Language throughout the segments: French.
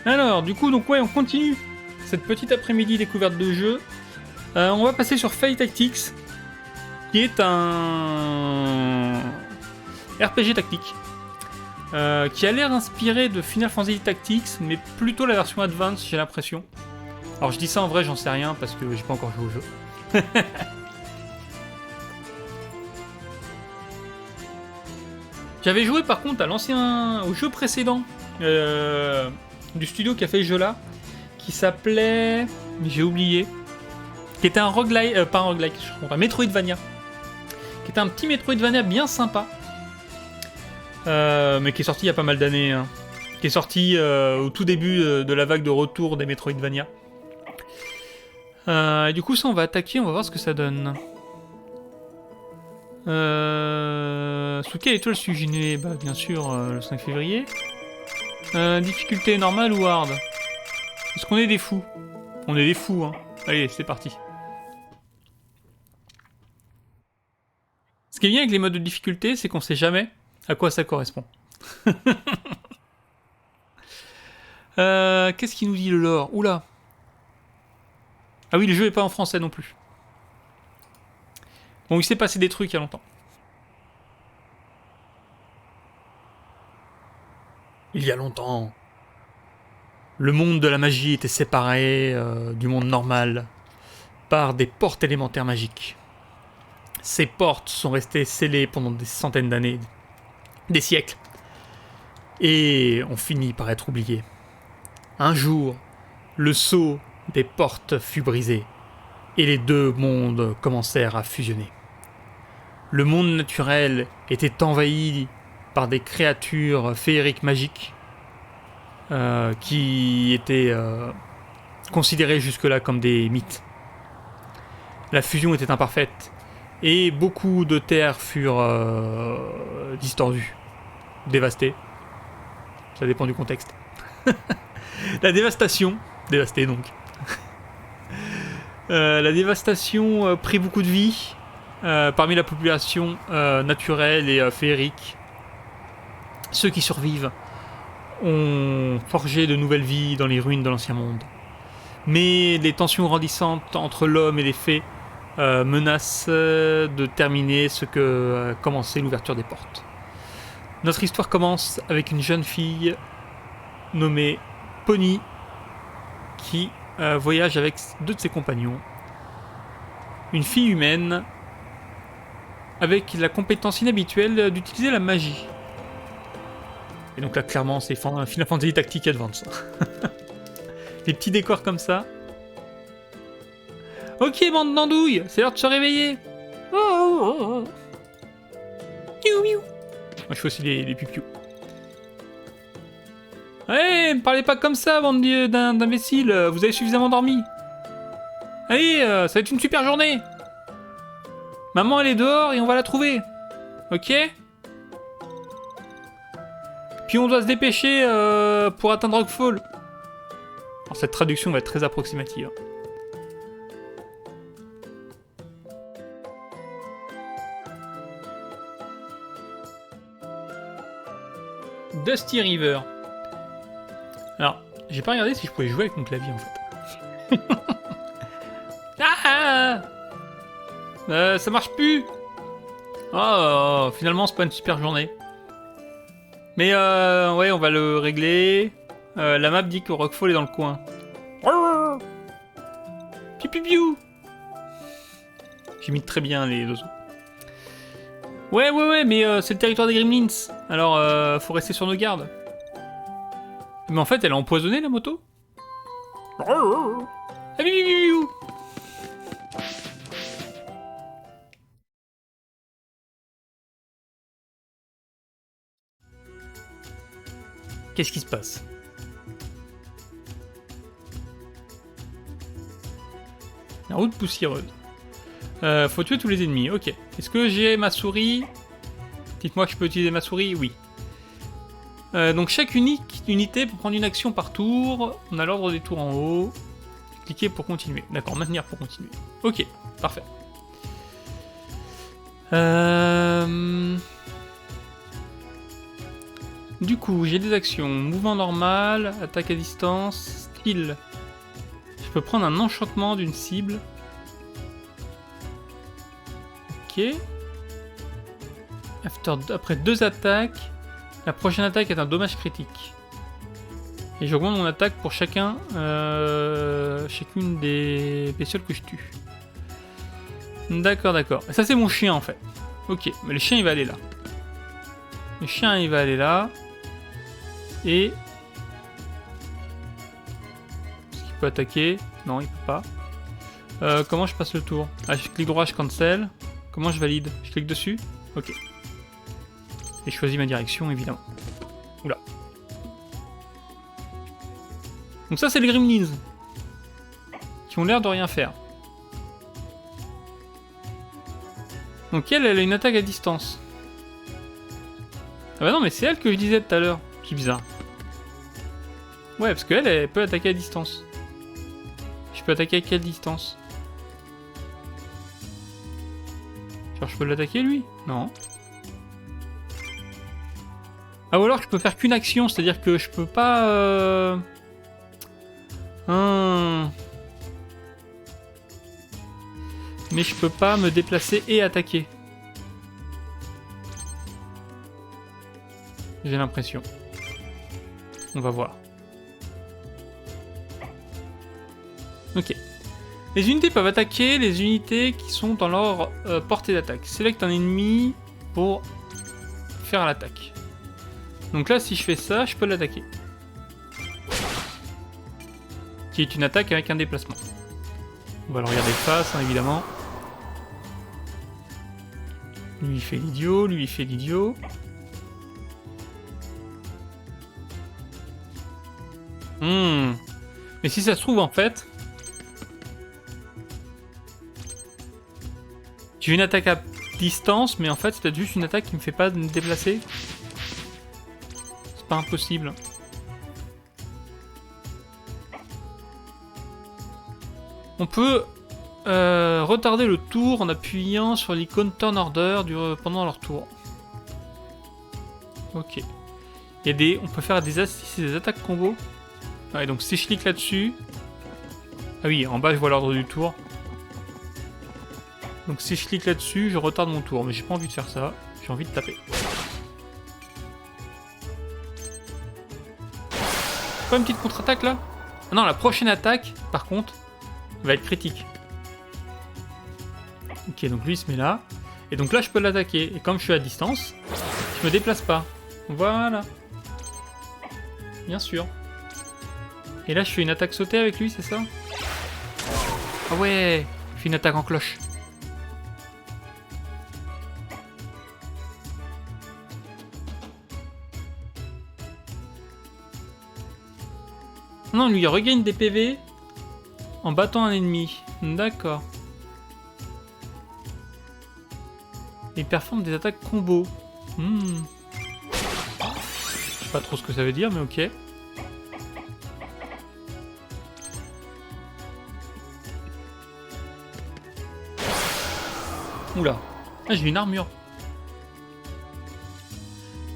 Alors, du coup, donc ouais, on continue cette petite après-midi découverte de jeu. On va passer sur Fate Tactics, qui est un RPG tactique, qui a l'air inspiré de Final Fantasy Tactics, mais plutôt la version Advance, j'ai l'impression. Alors je dis ça en vrai, j'en sais rien, parce que j'ai pas encore joué au jeu. J'avais joué par contre au jeu précédent du studio qui a fait ce jeu-là, qui s'appelait... j'ai oublié. Qui était un roguelike, pas un roguelike, je crois, un Metroidvania. Qui était un petit Metroidvania bien sympa. Mais qui est sorti il y a pas mal d'années. Hein. Qui est sorti au tout début de la vague de retour des Metroidvania. Et du coup, ça, on va attaquer, on va voir ce que ça donne. Sous quelle étoile suis-je né? Bah, bien sûr, le 5 février. Difficulté normale ou hard? Est-ce qu'on est des fous? On est des fous, hein. Allez, c'est parti. Ce qui est bien avec les modes de difficulté, c'est qu'on sait jamais à quoi ça correspond. Qu'est-ce qu'il nous dit le lore? Oula. Ah oui, le jeu est pas en français non plus. Bon, il s'est passé des trucs il y a longtemps. Il y a longtemps, le monde de la magie était séparé du monde normal par des portes élémentaires magiques. Ces portes sont restées scellées pendant des centaines d'années, des siècles, et ont fini par être oubliées. Un jour, le sceau des portes fut brisé, et les deux mondes commencèrent à fusionner. Le monde naturel était envahi par des créatures féeriques magiques qui étaient considérées jusque-là comme des mythes. La fusion était imparfaite et beaucoup de terres furent distordues, dévastées. Ça dépend du contexte. La dévastation, dévastée donc. La dévastation prit beaucoup de vie parmi la population naturelle et féerique. Ceux qui survivent ont forgé de nouvelles vies dans les ruines de l'ancien monde. Mais les tensions grandissantes entre l'homme et les fées menacent de terminer ce que a commencé l'ouverture des portes. Notre histoire commence avec une jeune fille nommée Pony qui voyage avec deux de ses compagnons. Une fille humaine avec la compétence inhabituelle d'utiliser la magie. Et donc là, clairement, c'est Final Fantasy Tactics Advance. Les petits décors comme ça. Ok, bande d'andouilles, c'est l'heure de se réveiller. Oh, oh, oh. Miou, miou. Moi, je fais aussi les piou-piou. Allez, me parlez pas comme ça, bande d'imbéciles. Vous avez suffisamment dormi. Allez, ça va être une super journée. Maman, elle est dehors et on va la trouver. Ok? Puis on doit se dépêcher pour atteindre Rockfall. Alors, cette traduction va être très approximative. Dusty River. Alors, j'ai pas regardé si je pouvais jouer avec mon clavier en fait. Ça marche plus. Oh, finalement c'est pas une super journée. Mais ouais, on va le régler. La map dit que Rockfall est dans le coin. Piu piu piu. J'imite très bien les oiseaux. Ouais, mais c'est le territoire des Gremlins. Alors, faut rester sur nos gardes. Mais en fait, elle a empoisonné la moto. Ah, piu, piu, piu, piu. Qu'est-ce qui se passe? La route poussiéreuse. Faut tuer tous les ennemis, ok. Est-ce que j'ai ma souris? Dites-moi que je peux utiliser ma souris? Oui. Donc chaque unité peut prendre une action par tour. On a l'ordre des tours en haut. Cliquez pour continuer. D'accord, maintenir pour continuer. Ok, parfait. Du coup, j'ai des actions. Mouvement normal, attaque à distance, style. Je peux prendre un enchantement d'une cible. Ok. Après 2 attaques, la prochaine attaque est un dommage critique. Et j'augmente mon attaque pour chacune des bestioles que je tue. D'accord, d'accord. Et ça c'est mon chien en fait. Ok, mais le chien il va aller là. Le chien il va aller là. Et... Est-ce qu'il peut attaquer? Non, il peut pas. Comment je passe le tour? Ah, je clique droit, je cancel. Comment je valide? Je clique dessus? Ok. Et je choisis ma direction, évidemment. Oula. Donc ça, c'est les Gremlins. Qui ont l'air de rien faire. Donc elle a une attaque à distance. Ah bah non, mais c'est elle que je disais tout à l'heure. Qui bizarre. Ouais, parce qu'elle, elle peut attaquer à distance. Je peux attaquer à quelle distance? Genre, je peux l'attaquer, lui? Non. Ah, ou alors je peux faire qu'une action, c'est-à-dire que je peux pas... Mais je peux pas me déplacer et attaquer. J'ai l'impression. On va voir. Ok. Les unités peuvent attaquer les unités qui sont dans leur portée d'attaque. Sélecte un ennemi pour faire l'attaque. Donc là, si je fais ça, je peux l'attaquer. Qui est une attaque avec un déplacement. On va le regarder de face, hein, évidemment. Lui, il fait l'idiot, lui, il fait l'idiot. Mais si ça se trouve, en fait... J'ai une attaque à distance, mais en fait, c'est peut-être juste une attaque qui me fait pas me déplacer. C'est pas impossible. On peut retarder le tour en appuyant sur l'icône Turn Order pendant leur tour. Ok. Il y a des, on peut faire des attaques combo. Ouais, donc si je clique là-dessus... Ah oui, en bas je vois l'ordre du tour. Donc si je clique là-dessus, je retarde mon tour. Mais j'ai pas envie de faire ça. J'ai envie de taper. Pas une petite contre-attaque là? Ah non, la prochaine attaque, par contre, va être critique. Ok, donc lui il se met là. Et donc là je peux l'attaquer. Et comme je suis à distance, je me déplace pas. Voilà. Bien sûr. Et là je fais une attaque sautée avec lui, c'est ça? Ah ouais, je fais une attaque en cloche. Non, lui il regagne des PV en battant un ennemi. D'accord. Il performe des attaques combo. Je sais pas trop ce que ça veut dire, mais ok. Oula. Ah, j'ai une armure.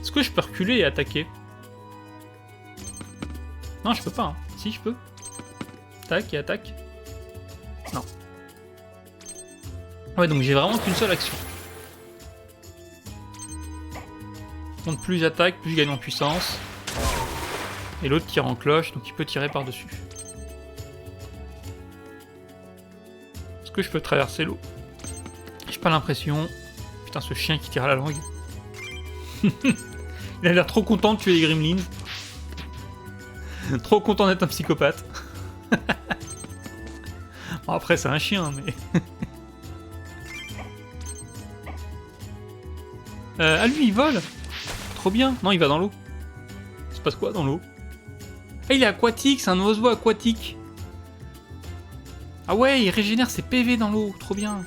Est-ce que je peux reculer et attaquer? Non, je peux pas. Hein. Si, je peux. Tac et attaque. Non. Ouais, donc j'ai vraiment qu'une seule action. Donc plus j'attaque, plus je gagne en puissance. Et l'autre tire en cloche, donc il peut tirer par-dessus. Est-ce que je peux traverser l'eau? J'ai pas l'impression. Putain, ce chien qui tire à la langue. Il a l'air trop content de tuer les gremlins. Trop content d'être un psychopathe. Bon, après, c'est un chien, mais... ah, lui, il vole. Trop bien. Non, il va dans l'eau. Il se passe quoi dans l'eau? Ah, il est aquatique, c'est un oiseau aquatique. Ah ouais, il régénère ses PV dans l'eau. Trop bien.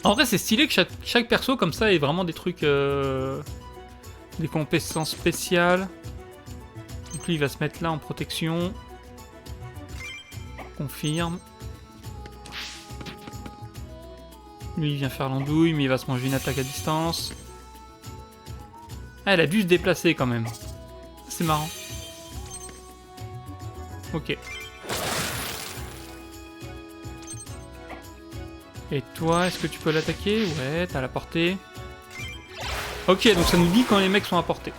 En vrai, c'est stylé que chaque perso, comme ça, ait vraiment des trucs... des compétences spéciales. Donc lui, il va se mettre là en protection. Confirme. Lui, il vient faire l'andouille, mais il va se manger une attaque à distance. Ah, elle a dû se déplacer quand même. C'est marrant. Ok. Et toi, est-ce que tu peux l'attaquer? Ouais, t'as la portée. Ok, donc ça nous dit quand les mecs sont à portée.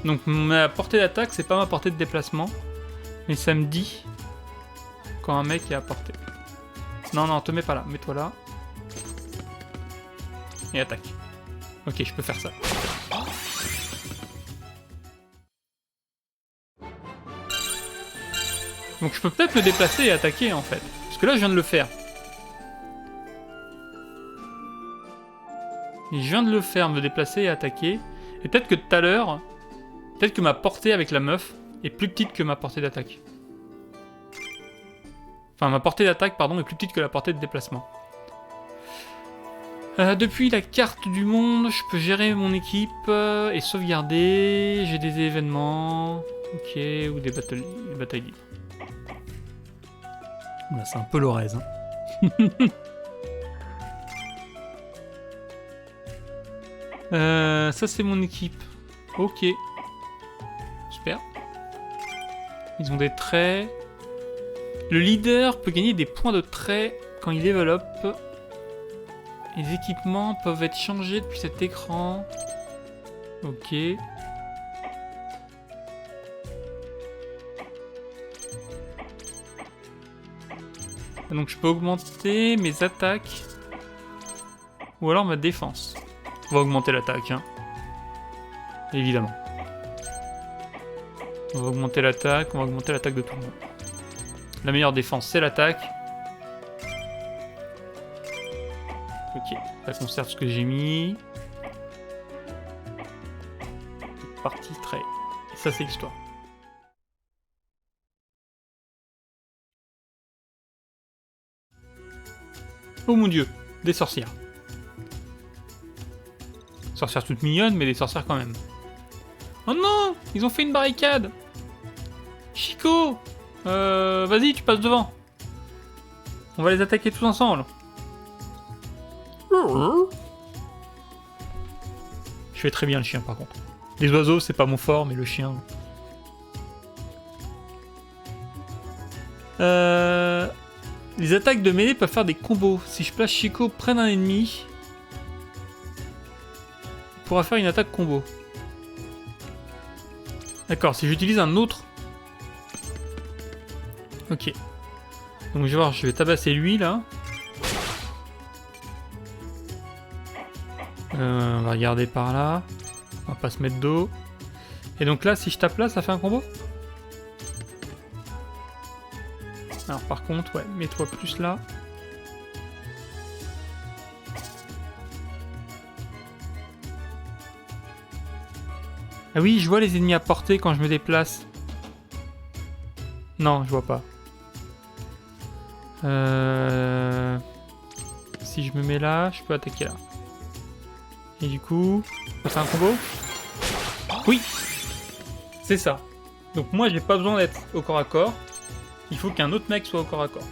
Donc ma portée d'attaque, c'est pas ma portée de déplacement. Mais ça me dit quand un mec est à portée. Non, non, te mets pas là. Mets-toi là. Et attaque. Ok, je peux faire ça. Donc je peux peut-être me déplacer et attaquer en fait. Parce que là, je viens de le faire. Et je viens de le faire, me déplacer et attaquer. Et peut-être que tout à l'heure, peut-être que ma portée avec la meuf est plus petite que ma portée d'attaque. Enfin, ma portée d'attaque, pardon, est plus petite que la portée de déplacement. Depuis la carte du monde, je peux gérer mon équipe et sauvegarder. J'ai des événements. Ok, ou des batailles libres. Là, c'est un peu l'orèse. Hein. Ça, c'est mon équipe. Ok. Super. Ils ont des traits. Le leader peut gagner des points de trait quand il développe. Les équipements peuvent être changés depuis cet écran. Ok. Donc je peux augmenter mes attaques. Ou alors ma défense. On va augmenter l'attaque, hein. Évidemment. On va augmenter l'attaque de tout le monde. La meilleure défense, c'est l'attaque. Ok, ça conserve ce que j'ai mis. Partie trait. Et ça, c'est l'histoire. Oh mon dieu, des sorcières. Sorcières toutes mignonnes, mais des sorcières quand même. Oh non, ils ont fait une barricade. Chico, vas-y, tu passes devant. On va les attaquer tous ensemble. Je fais très bien le chien par contre. Les oiseaux, c'est pas mon fort, mais le chien... Les attaques de mêlée peuvent faire des combos. Si je place Chico près d'un ennemi, il pourra faire une attaque combo. D'accord, si j'utilise un autre... Ok. Donc je vais voir, je vais tabasser lui là. On va regarder par là. On va pas se mettre dos. Et donc là, si je tape là, ça fait un combo? Alors par contre, ouais, mets-toi plus là. Ah oui, je vois les ennemis à portée quand je me déplace. Non, je vois pas. Si je me mets là, je peux attaquer là. Et du coup, ça fait un combo? Oui! C'est ça. Donc moi, j'ai pas besoin d'être au corps à corps. Il faut qu'un autre mec soit au corps à corps.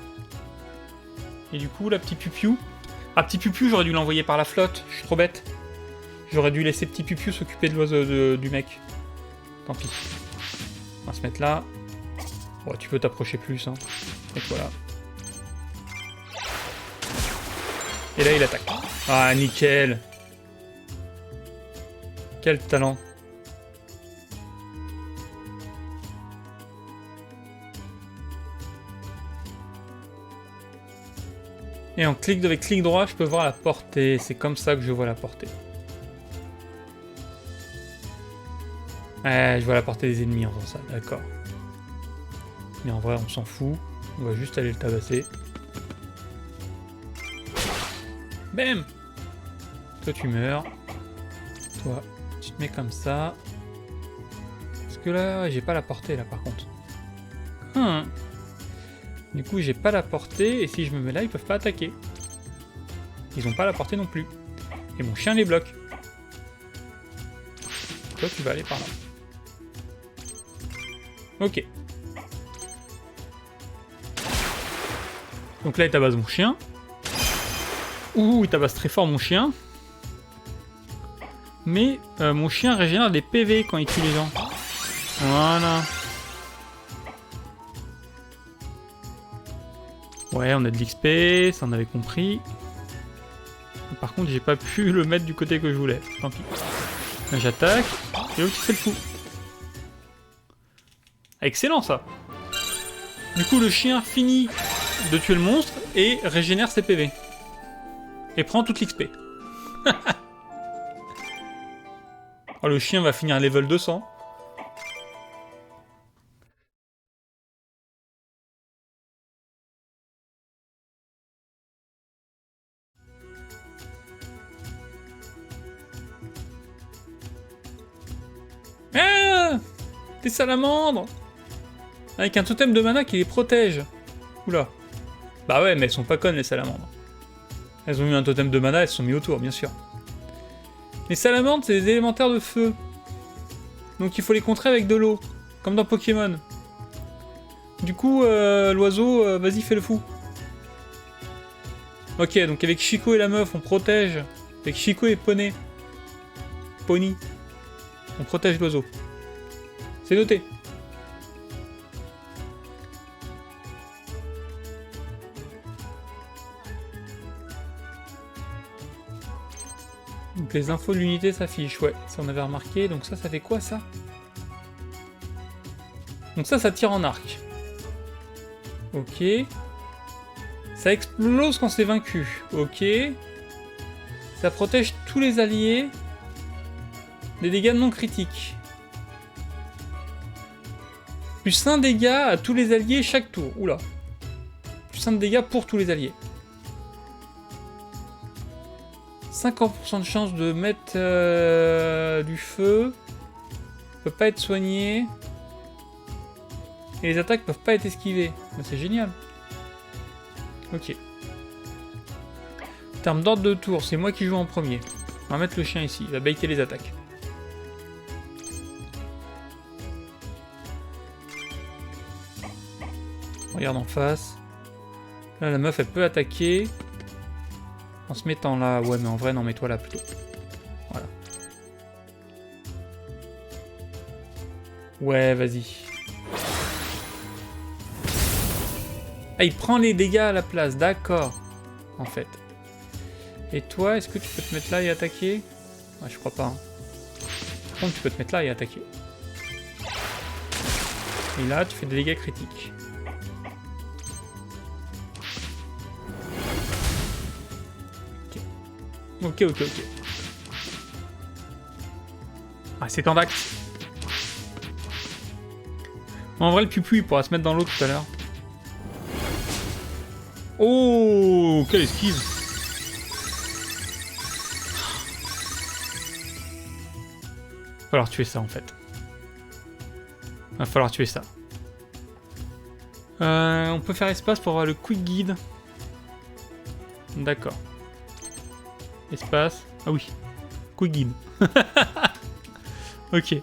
Et du coup, la petite Piu-Piu... Ah, petit Piu-Piu, j'aurais dû l'envoyer par la flotte. Je suis trop bête. J'aurais dû laisser petit Piu-Piu s'occuper de l'oiseau du mec. Tant pis. On va se mettre là. Bon, tu peux t'approcher plus, hein. Et voilà. Et là, il attaque. Ah, nickel. Quel talent. Et avec clic droit, je peux voir la portée. C'est comme ça que je vois la portée. Ouais, je vois la portée des ennemis en faisant ça, d'accord. Mais en vrai, on s'en fout. On va juste aller le tabasser. Bam! Toi, tu meurs. Toi, tu te mets comme ça. Parce que là, j'ai pas la portée, là, par contre. Du coup, j'ai pas la portée, et si je me mets là, ils peuvent pas attaquer. Ils ont pas la portée non plus. Et mon chien les bloque. Toi, tu vas aller par là. Ok. Donc là, il tabasse mon chien. Ouh, il tabasse très fort mon chien. Mais mon chien régénère des PV quand il tue les gens. Voilà. Ouais, on a de l'XP, ça on avait compris. Par contre, j'ai pas pu le mettre du côté que je voulais. Tant pis. J'attaque, et l'autre il fait le fou. Excellent ça. Du coup, le chien finit de tuer le monstre et régénère ses PV. Et prend toute l'XP. Oh, le chien va finir level 200. Ah, des salamandres avec un totem de mana qui les protège. Oula. Bah ouais, mais elles sont pas connes les salamandres. Elles ont eu un totem de mana, elles se sont mis autour, bien sûr. Les salamandres, c'est des élémentaires de feu. Donc il faut les contrer avec de l'eau. Comme dans Pokémon. Du coup, l'oiseau, vas-y, fais le fou. Ok, donc avec Chico et la meuf, on protège. Avec Chico et Poney. Pony. On protège l'oiseau. C'est noté. Donc les infos de l'unité s'affichent, ouais, ça on avait remarqué. Donc ça fait quoi ça? Donc ça tire en arc. Ok. Ça explose quand c'est vaincu. Ok. Ça protège tous les alliés des dégâts non critiques. Plus 1 dégât à tous les alliés chaque tour. Oula. Plus 1 de dégâts pour tous les alliés. 50% de chance de mettre du feu. Peut pas être soigné. Et les attaques peuvent pas être esquivées. Bah, c'est génial. Ok. En termes d'ordre de tour, c'est moi qui joue en premier. On va mettre le chien ici. Il va baiter les attaques. Regarde en face. Là, la meuf, elle peut attaquer. En se mettant là. Ouais, mais en vrai, non, mets-toi là plutôt. Voilà. Ouais, vas-y. Ah, il prend les dégâts à la place. D'accord. En fait. Et toi, est-ce que tu peux te mettre là et attaquer? Ouais, je crois pas. Hein. Par contre, tu peux te mettre là et attaquer. Et là, tu fais des dégâts critiques. Ok. Ah, c'est en d'acte. En vrai, le pupu, il pourra se mettre dans l'eau tout à l'heure. Oh, quelle esquive! Va falloir tuer ça, en fait. Va falloir tuer ça. On peut faire espace pour avoir le quick guide. D'accord. Espace. Ah oui. Quick guide. Ok.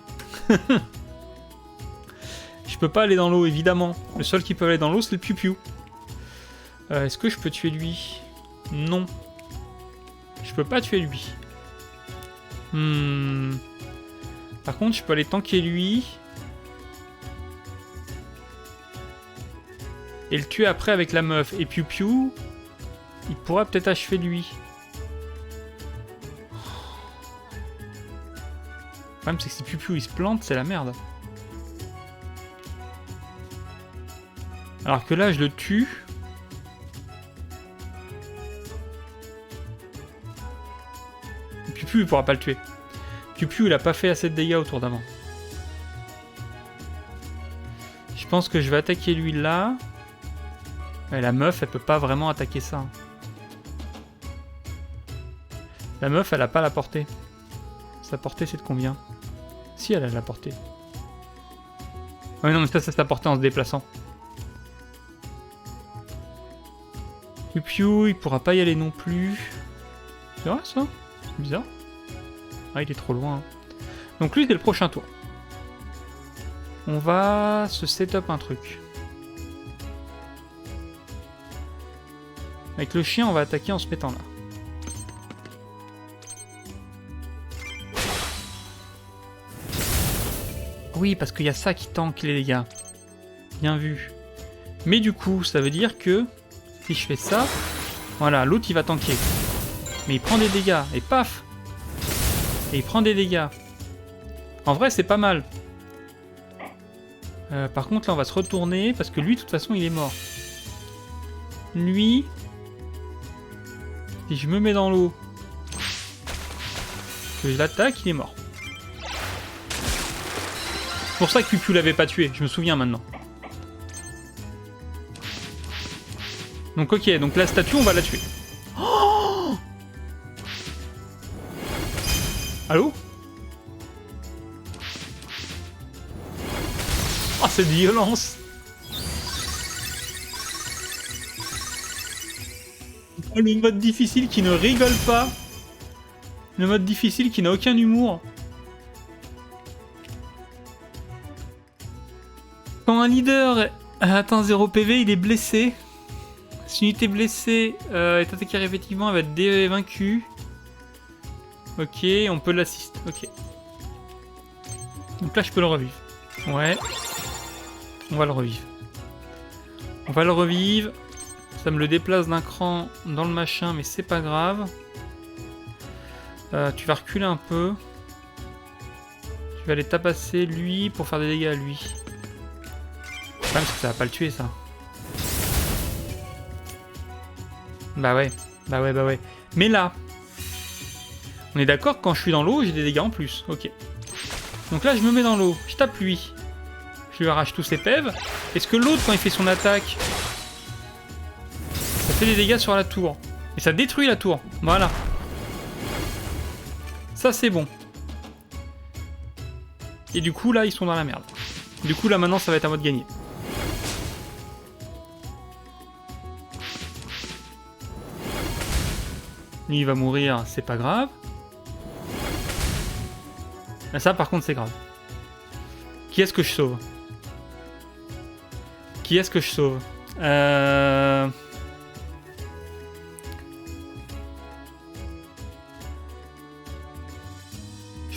Je peux pas aller dans l'eau, évidemment. Le seul qui peut aller dans l'eau, c'est le piou-piou. Est-ce que je peux tuer lui? Non. Je peux pas tuer lui. Par contre, je peux aller tanker lui. Et le tuer après avec la meuf. Et piou-piou, il pourra peut-être achever lui. Le problème, c'est que si piou-piou il se plante, c'est la merde. Alors que là, je le tue. Piu-Piu, il pourra pas le tuer. Piu-Piu, il a pas fait assez de dégâts autour d'avant. Je pense que je vais attaquer lui là. Et la meuf, elle peut pas vraiment attaquer ça. La meuf, elle a pas la portée. Sa portée, c'est de combien? Si, elle a la portée. Ouais, non, mais ça, c'est sa portée en se déplaçant. Piu-Piu, il pourra pas y aller non plus. C'est vrai, ça? C'est bizarre. Ah, il est trop loin. Donc lui, c'est le prochain tour. On va se set-up un truc. Avec le chien, on va attaquer en se mettant là. oui, parce qu'il y a ça qui tank les dégâts. Bien vu. Mais du coup, ça veut dire que si je fais ça, voilà, l'autre il va tanker. Mais il prend des dégâts, et paf! Et il prend des dégâts. En vrai, c'est pas mal. Par contre, là, on va se retourner, parce que lui, de toute façon, il est mort. Lui, si je me mets dans l'eau, que je l'attaque, il est mort. C'est pour ça que Pupiu l'avait pas tué, je me souviens maintenant. Donc ok, donc la statue, on va la tuer. Oh, allô? Oh, cette violence! Oh, le mode difficile qui ne rigole pas. Le mode difficile qui n'a aucun humour. Quand un leader atteint 0 PV, il est blessé. Si une unité blessée est attaquée répétitivement, elle va être vaincue. Ok, on peut l'assister. Ok. Donc là, je peux le revivre. Ouais. On va le revivre. On va le revivre. Ça me le déplace d'un cran dans le machin, mais c'est pas grave. Tu vas reculer un peu. Tu vas aller tabasser lui pour faire des dégâts à lui. Le problème, c'est que ça va pas le tuer, ça. Bah ouais. Bah ouais, bah ouais. Mais là, on est d'accord que quand je suis dans l'eau, j'ai des dégâts en plus. Ok. Donc là, je me mets dans l'eau. Je tape lui. Je lui arrache tous ses pèves. Est-ce que l'autre, quand il fait son attaque, ça fait des dégâts sur la tour? Et ça détruit la tour. Voilà. Ça, c'est bon. Et du coup, là, ils sont dans la merde. Du coup, là, maintenant, ça va être à moi de gagner. Lui, il va mourir, c'est pas grave. Là, ça, par contre, c'est grave. Qui est-ce que je sauve? Qui est-ce que je sauve? Je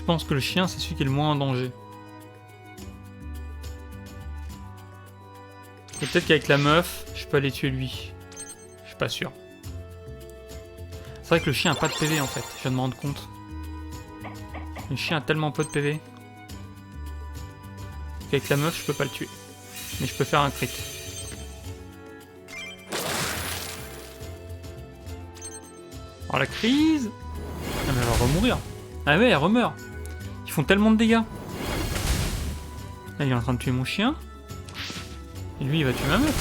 pense que le chien, c'est celui qui est le moins en danger. Et peut-être qu'avec la meuf, je peux aller tuer lui. Je suis pas sûr. C'est vrai que le chien a pas de PV en fait, je viens de me rendre compte. Le chien a tellement peu de PV qu'avec la meuf, je peux pas le tuer. Mais je peux faire un crit. Alors la crise... Ah mais elle va remourir. Ah ouais, elle remeurt. Ils font tellement de dégâts. Là, il est en train de tuer mon chien. Et lui, il va tuer ma meuf.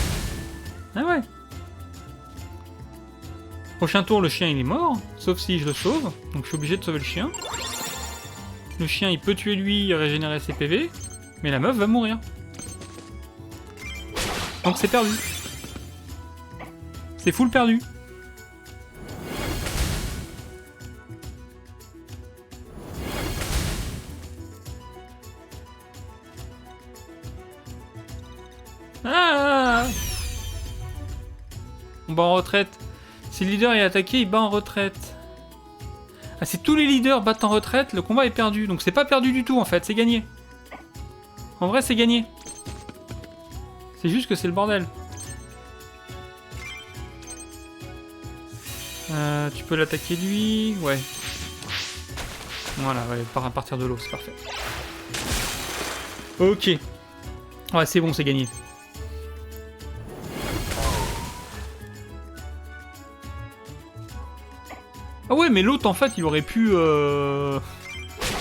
Ah ouais. Prochain tour, le chien, il est mort. Sauf si je le sauve. Donc je suis obligé de sauver le chien. Le chien, il peut tuer lui et régénérer ses PV. Mais la meuf va mourir. Donc c'est perdu. C'est full perdu. Ah! On bat en retraite. Si le leader est attaqué, il bat en retraite. Ah, si tous les leaders battent en retraite, le combat est perdu. Donc c'est pas perdu du tout en fait, c'est gagné. En vrai, c'est gagné. C'est juste que c'est le bordel. Tu peux l'attaquer lui. Ouais. Voilà, ouais, à partir de l'eau, c'est parfait. Ok. Ouais, c'est bon, c'est gagné. Ah ouais, mais l'autre, en fait, il aurait pu... Il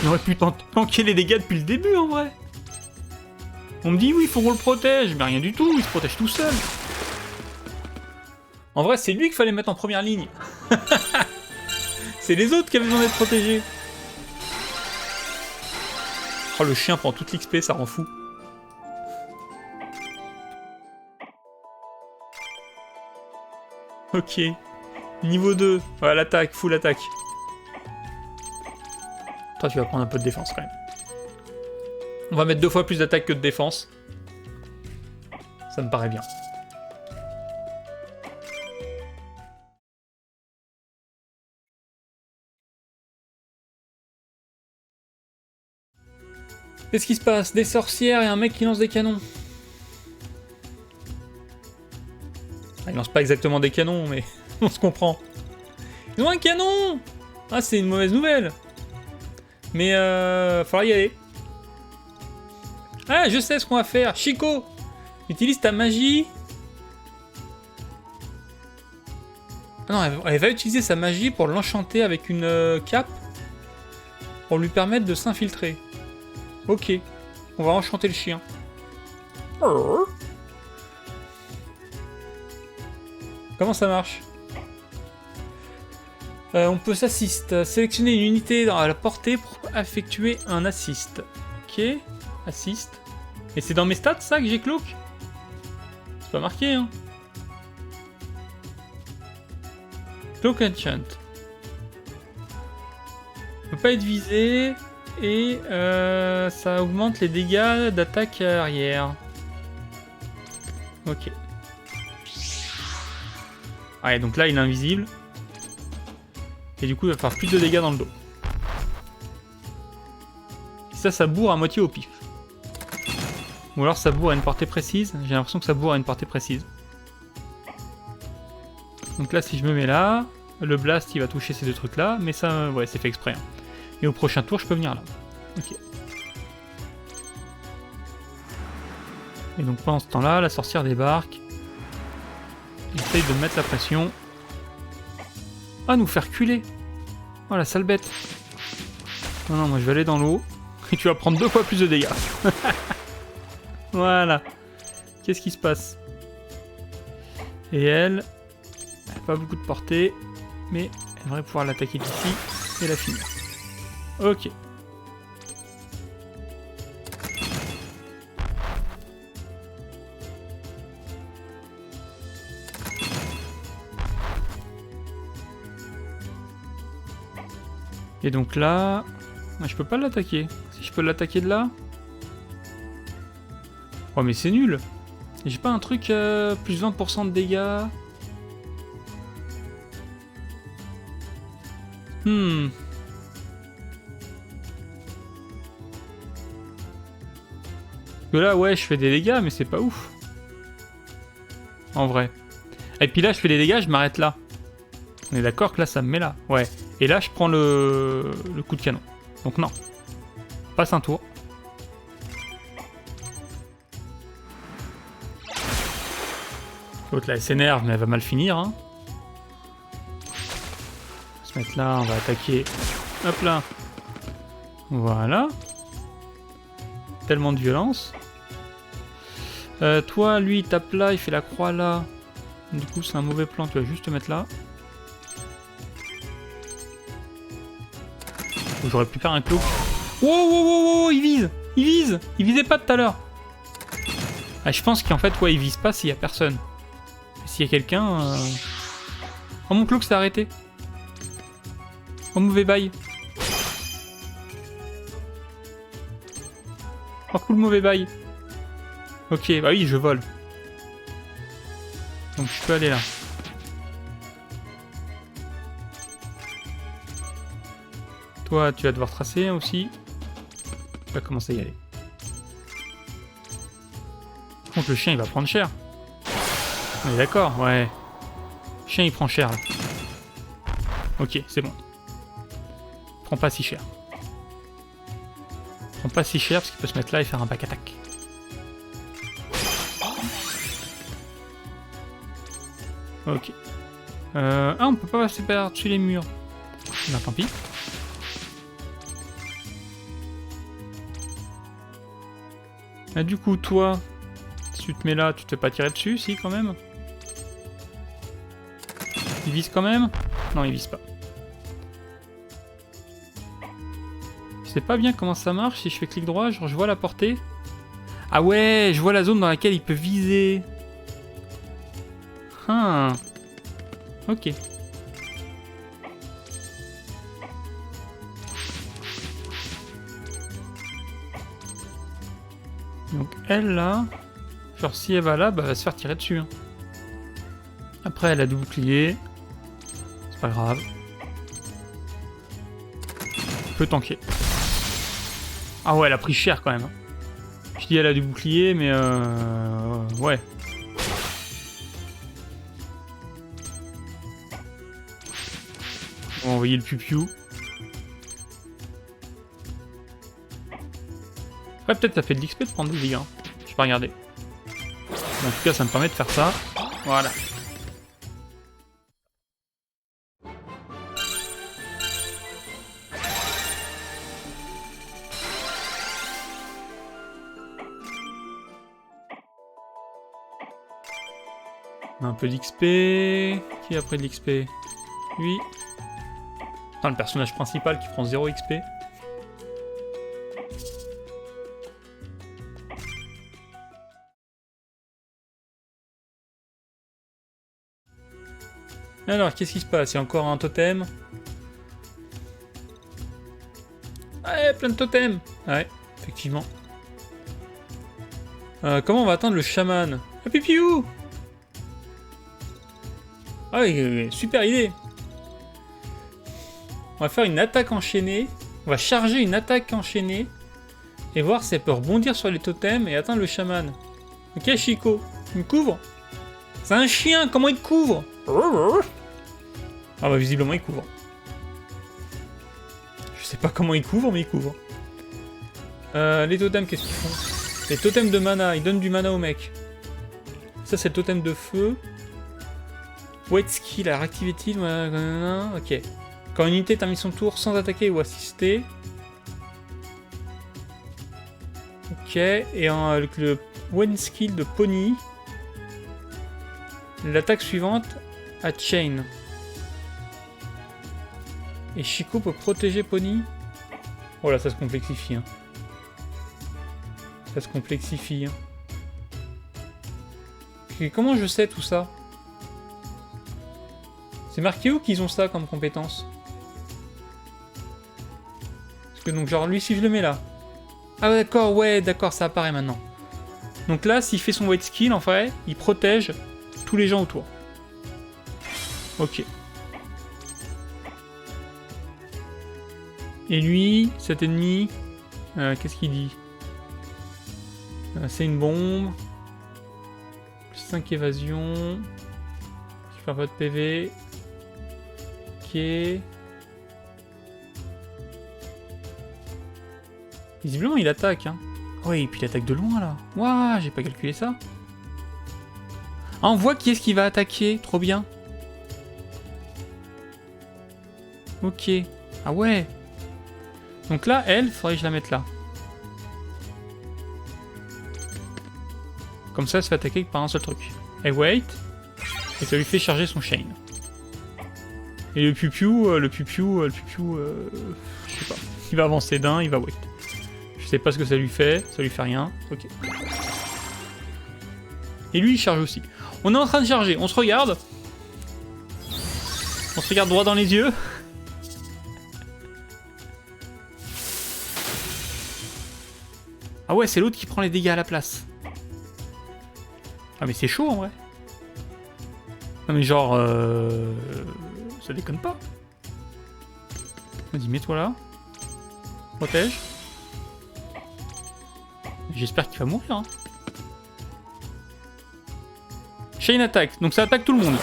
aurait pu tanker les dégâts depuis le début, en vrai. On me dit, oui, il faut qu'on le protège. Mais rien du tout, il se protège tout seul. En vrai, c'est lui qu'il fallait mettre en première ligne. C'est les autres qui avaient besoin d'être protégés. Oh, le chien prend toute l'XP, ça rend fou. Ok. Niveau 2. Ouais, l'attaque, full attaque. Toi, tu vas prendre un peu de défense quand même. On va mettre 2 fois plus d'attaque que de défense. Ça me paraît bien. Qu'est-ce qui se passe? Des sorcières et un mec qui lance des canons. Ah, il lance pas exactement des canons, mais on se comprend. Ils ont un canon! Ah, c'est une mauvaise nouvelle. Mais falloir y aller. Ah, je sais ce qu'on va faire. Chico, utilise ta magie. Ah non, elle va utiliser sa magie pour l'enchanter avec une cape. Pour lui permettre de s'infiltrer. Ok. On va enchanter le chien. Comment ça marche? On peut s'assist. Sélectionner une unité à la portée pour effectuer un assist. Ok. Assist. Et c'est dans mes stats ça que j'ai cloak? C'est pas marqué hein. Cloak Enchant. Peut pas être visé. Et ça augmente les dégâts d'attaque arrière. Ok. Ouais, donc là il est invisible. Et du coup il va faire plus de dégâts dans le dos. Et ça bourre à moitié au pif. Ou alors ça bourre à une portée précise. J'ai l'impression que ça bourre à une portée précise. Donc là si je me mets là, le blast il va toucher ces deux trucs là. Mais ça, ouais c'est fait exprès. Hein. Et au prochain tour je peux venir là. Ok. Et donc pendant ce temps là, la sorcière débarque. Essaye de mettre la pression. Ah, nous faire culer. Oh la sale bête. Non, non, moi je vais aller dans l'eau. Et tu vas prendre 2 fois plus de dégâts. Voilà. Qu'est-ce qui se passe? Et elle n'a pas beaucoup de portée. Mais elle devrait pouvoir l'attaquer d'ici et la finir. Ok. Et donc là, je peux pas l'attaquer. Si je peux l'attaquer de là. Oh mais c'est nul. J'ai pas un truc plus 20% de dégâts. Parce que là ouais je fais des dégâts mais c'est pas ouf. En vrai. Et puis là je fais des dégâts, je m'arrête là. On est d'accord que là ça me met là. Ouais. Et là je prends le coup de canon. Donc non. Passe un tour. L'autre là elle s'énerve mais elle va mal finir. Hein. On va se mettre là, on va attaquer. Hop là. Voilà. Tellement de violence. Toi, lui, il tape là, il fait la croix là. Du coup, c'est un mauvais plan, tu vas juste te mettre là. J'aurais pu faire un cloak. Wow, wow, wow, wow, il vise! Il vise! Il visait pas tout à l'heure. Ah, je pense qu'en fait, ouais, il vise pas s'il y a personne. S'il y a quelqu'un... Oh, mon cloak s'est arrêté. Oh, mauvais bail. Oh, cool, mauvais bail. Ok, bah oui, je vole. Donc je peux aller là. Toi, tu vas devoir tracer hein, aussi. On va commencer à y aller. Par contre, le chien, il va prendre cher. On est d'accord? Ouais. Le chien, il prend cher, là. Ok, c'est bon. Prends pas si cher. Prends pas si cher, parce qu'il peut se mettre là et faire un back attack. Ok. Ah, on peut pas passer par-dessus les murs. Ben, tant pis. Ah, du coup, toi, si tu te mets là, tu te fais pas tirer dessus, si, quand même. Il vise quand même? Non, il vise pas. Je sais pas bien comment ça marche si je fais clic droit, genre je vois la portée. Ah ouais, je vois la zone dans laquelle il peut viser. Ah. Ok. Donc elle là, genre si elle va là, bah, elle va se faire tirer dessus. Hein. Après elle a du bouclier. C'est pas grave. On peut tanker. Ah ouais, elle a pris cher quand même. Je dis elle a du bouclier, mais ouais. On va envoyer le Piu-Piu. Ouais, peut-être ça fait de l'XP de prendre des dégâts. Je vais pas regarder. En tout cas, ça me permet de faire ça. Voilà. On a un peu d'XP. Qui a pris de l'XP? Lui. Enfin, le personnage principal qui prend 0 XP. Alors, qu'est-ce qui se passe? Il y a encore un totem. Ouais, plein de totems. Ouais, effectivement. Comment on va atteindre le chaman? Ah, Pipiou! Ah oui, super idée. On va faire une attaque enchaînée. On va charger une attaque enchaînée. Et voir si elle peut rebondir sur les totems et atteindre le chaman. Ok, Chico, tu me couvres? C'est un chien, comment il te couvre? Ah bah visiblement il couvre. Je sais pas comment il couvre, mais il couvre. Les totems, qu'est-ce qu'ils font? Les totems de mana, ils donnent du mana au mec. Ça c'est le totem de feu. Wait skill, activated, ok. Quand une unité termine son tour sans attaquer ou assister. Ok, et avec le one skill de Pony, l'attaque suivante à Chain. Et Chico peut protéger Pony. Oh là, ça se complexifie. Hein. Ça se complexifie. Hein. Et comment je sais tout ça? C'est marqué où qu'ils ont ça comme compétence? Parce que donc genre lui si je le mets là. Ah d'accord, ouais, d'accord, ça apparaît maintenant. Donc là, s'il fait son white skill, en fait, il protège tous les gens autour. Ok. Et lui, cet ennemi, qu'est-ce qu'il dit? C'est une bombe. Plus 5 évasion. Qui fait pas de PV. Ok. Visiblement, il attaque, hein. Oui, et puis il attaque de loin, là. Waouh, j'ai pas calculé ça. Ah, on voit qui est-ce qui va attaquer. Trop bien. Ok. Ah ouais. Donc là, elle, faudrait que je la mette là. Comme ça, elle se fait attaquer par un seul truc. Elle wait. Et ça lui fait charger son chain. Et le Piu-Piu, je sais pas. Il va avancer d'un, il va wait. Je sais pas ce que ça lui fait rien. Ok. Et lui, il charge aussi. On est en train de charger, on se regarde. On se regarde droit dans les yeux. Ah ouais, c'est l'autre qui prend les dégâts à la place. Ah mais c'est chaud en vrai. Non mais genre... ça déconne pas. Vas-y, mets-toi là. Protège. J'espère qu'il va mourir. Hein. Chain attack, donc ça attaque tout le monde.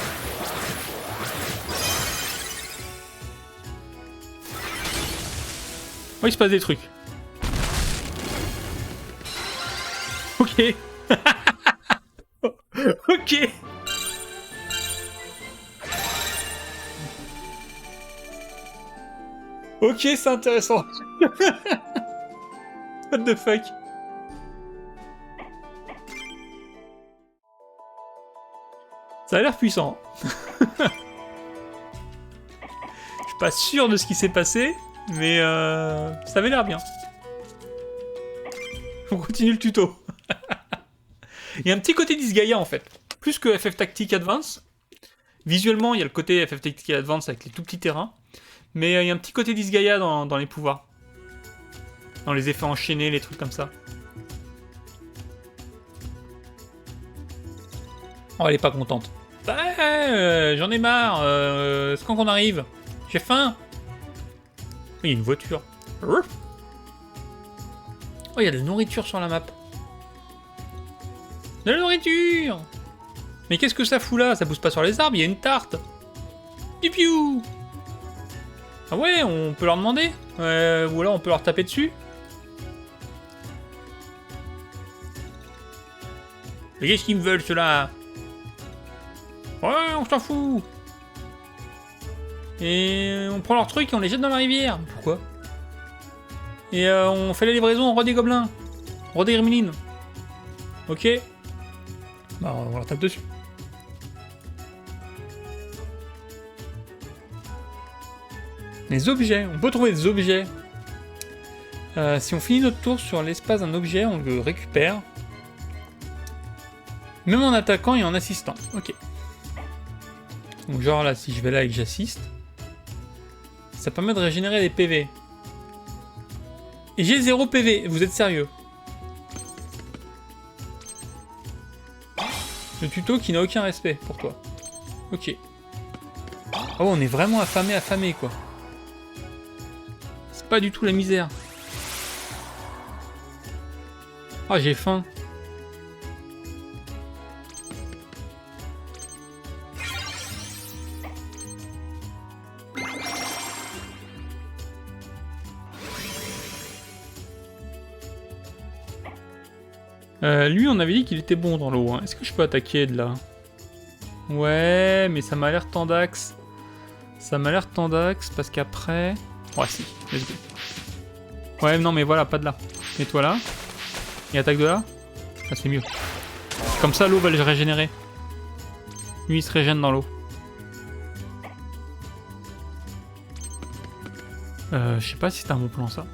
Oh, il se passe des trucs. Ok. Ok. Ok, c'est intéressant. What the fuck? Ça a l'air puissant. Je suis pas sûr de ce qui s'est passé, mais ça avait l'air bien. On continue le tuto. Il y a un petit côté Disgaea en fait. Plus que FF Tactics Advance. Visuellement, il y a le côté FF Tactics Advance avec les tout petits terrains. Mais il y a un petit côté Disgaea dans les pouvoirs. Dans les effets enchaînés, les trucs comme ça. Oh, elle est pas contente. Ouais, j'en ai marre. C'est quand qu'on arrive? J'ai faim. Il y a une voiture. Oh, il y a de la nourriture sur la map. De la nourriture! Mais qu'est-ce que ça fout là? Ça pousse pas sur les arbres, il y a une tarte. Piu piu! Ah ouais, on peut leur demander? Ou alors on peut leur taper dessus? Mais qu'est-ce qu'ils me veulent ceux-là? Ouais, on s'en fout! Et on prend leurs trucs et on les jette dans la rivière. Pourquoi? Et on fait la livraison au roi des gobelins. Roi des gremlins. Ok. Bah on leur tape dessus. Les objets. On peut trouver des objets. Si on finit notre tour sur l'espace d'un objet, on le récupère. Même en attaquant et en assistant. Ok. Donc genre là, si je vais là et que j'assiste, ça permet de régénérer des PV. Et j'ai 0 PV, vous êtes sérieux? Le tuto qui n'a aucun respect pour toi. Ok. Oh, on est vraiment affamé quoi. C'est pas du tout la misère. Ah, j'ai faim. Lui, on avait dit qu'il était bon dans l'eau. Hein. Est-ce que je peux attaquer de là? Ouais, mais ça m'a l'air tendax. Ça m'a l'air tendax parce qu'après... Ouais, si, let's go. Ouais, non, mais voilà, pas de là. Mets-toi là. Et attaque de là. Ah, c'est mieux. Comme ça, l'eau va le régénérer. Lui, il se régène dans l'eau. Je sais pas si c'est un bon plan, ça.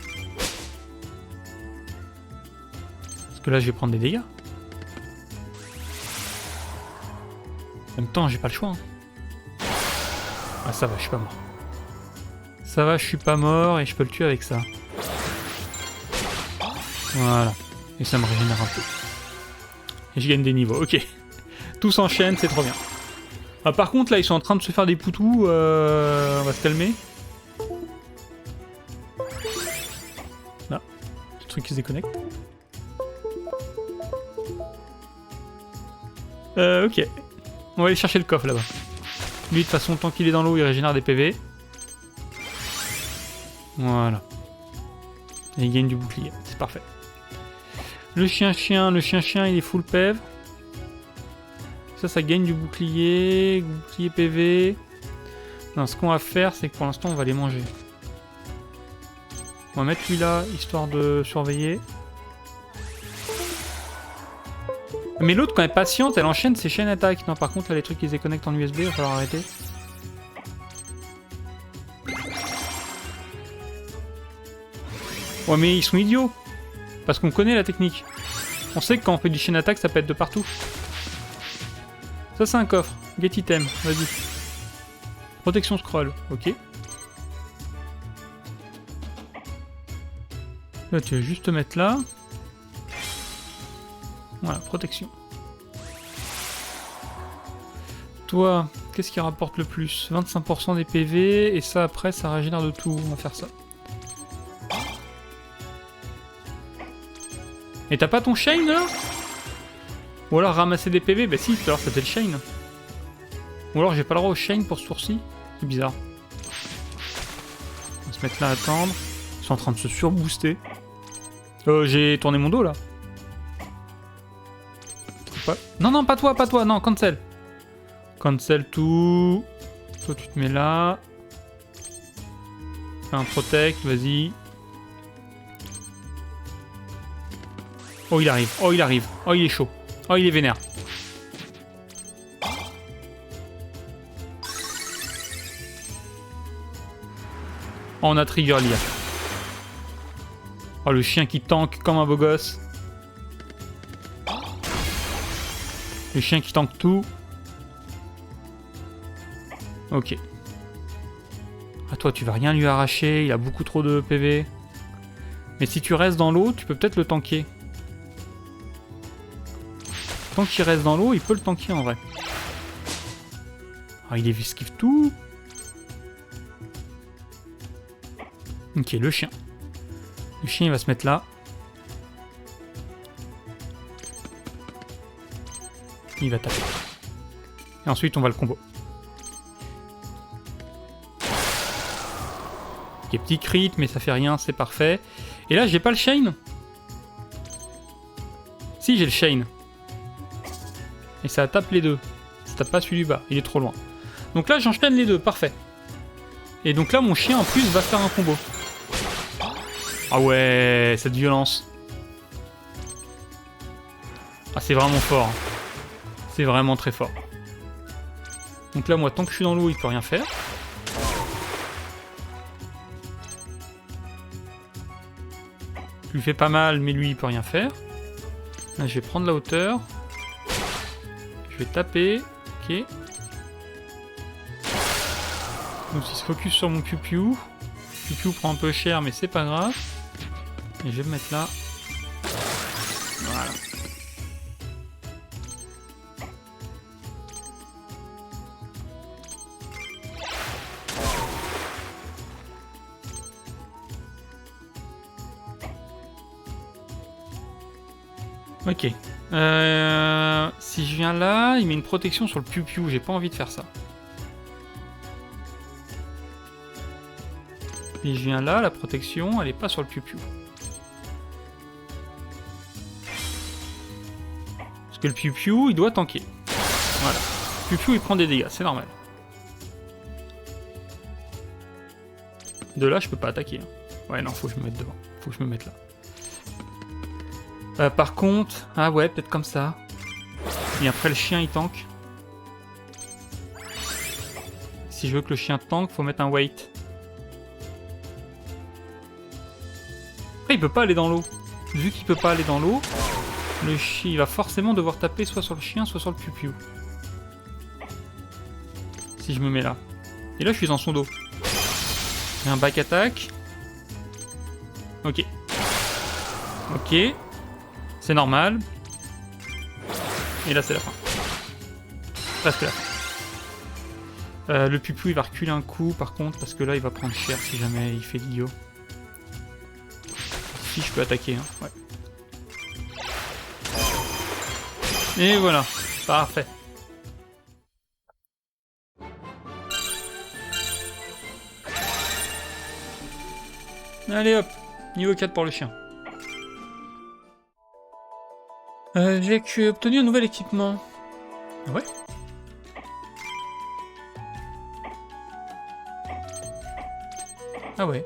Parce que là, je vais prendre des dégâts. En même temps, j'ai pas le choix. Hein. Ah, ça va, je suis pas mort. Ça va, je suis pas mort et je peux le tuer avec ça. Voilà. Et ça me régénère un peu. Et je gagne des niveaux, ok. Tout s'enchaîne, c'est trop bien. Ah, par contre, là, ils sont en train de se faire des poutous. On va se calmer. Là, le truc qui se déconnecte. Ok. On va aller chercher le coffre là-bas. Lui, de toute façon, tant qu'il est dans l'eau, il régénère des PV. Voilà. Et il gagne du bouclier. C'est parfait. Le chien-chien, il est full PV. Ça gagne du bouclier. Bouclier PV. Non, ce qu'on va faire, c'est que pour l'instant, on va les manger. On va mettre lui là, histoire de surveiller. Mais l'autre, quand elle est patiente, elle enchaîne ses chaînes attaques. Non, par contre, là, les trucs qui se déconnectent en USB, il va falloir arrêter. Ouais, mais ils sont idiots. Parce qu'on connaît la technique. On sait que quand on fait du chaîne attaque, ça peut être de partout. Ça, c'est un coffre. Get item, vas-y. Protection scroll, ok. Là, tu vas juste te mettre là. Voilà, protection. Toi, qu'est-ce qui rapporte le plus? 25% des PV, et ça après, ça régénère de tout. On va faire ça. Et t'as pas ton Shane là? Ou alors ramasser des PV? Bah si, tout à l'heure c'était le Shane. Ou alors j'ai pas le droit au Shane pour ce tour-ci? C'est bizarre. On va se mettre là à attendre. Ils sont en train de se surbooster. J'ai tourné mon dos là. Non, non, pas toi, non, cancel. Cancel tout. Toi, tu te mets là. Fais un protect, vas-y. Oh, il arrive. Oh, il arrive. Oh, il est chaud. Oh, il est vénère. Oh, on a trigger l'IA. Oh, le chien qui tank comme un beau gosse. Le chien qui tank tout. Ok. Ah, toi, tu vas rien lui arracher. Il a beaucoup trop de PV. Mais si tu restes dans l'eau, tu peux peut-être le tanker. Tant qu'il reste dans l'eau, il peut le tanker en vrai. Ah, il esquive tout. Ok, le chien. Le chien, il va se mettre là. Il va taper. Et ensuite, on va le combo. Ok, petit crit, mais ça fait rien, c'est parfait. Et là, j'ai pas le chain. Si, j'ai le chain. Et ça tape les deux. Ça tape pas celui du bas, il est trop loin. Donc là, j'enchaîne les deux, parfait. Et donc là, mon chien, en plus, va faire un combo. Ah ouais, cette violence. Ah, c'est vraiment fort. C'est vraiment très fort. Donc là, moi, tant que je suis dans l'eau, il peut rien faire. Je lui fais pas mal, mais lui, il peut rien faire. Là, je vais prendre la hauteur. Je vais taper. Ok. Donc, il se focus sur mon Piu-Piu. Piu-Piu prend un peu cher, mais c'est pas grave. Et je vais me mettre là. Voilà. Ok. Si je viens là, il met une protection sur le Piu-Piu. J'ai pas envie de faire ça. Et je viens là, la protection, elle est pas sur le Piu-Piu. Parce que le Piu-Piu, il doit tanker. Voilà. Le Piu-Piu, il prend des dégâts, c'est normal. De là, je peux pas attaquer. Ouais, non, faut que je me mette devant. Faut que je me mette là. Par contre... Ah ouais, peut-être comme ça. Et après, le chien, il tank. Si je veux que le chien tank, faut mettre un wait. Après, il peut pas aller dans l'eau. Vu qu'il peut pas aller dans l'eau, le chien, il va forcément devoir taper soit sur le chien, soit sur le Piu-Piu. Si je me mets là. Et là, je suis dans son dos. J'ai un back attack. Ok. Ok. C'est normal. Et là, c'est la fin. Presque la fin. Le Piu-Piu, il va reculer un coup, par contre, parce que là, il va prendre cher si jamais il fait l'idiot. Si, je peux attaquer, hein. Ouais. Et voilà. Parfait. Allez hop. Niveau 4 pour le chien. J'ai obtenu un nouvel équipement. Ouais. Ah ouais.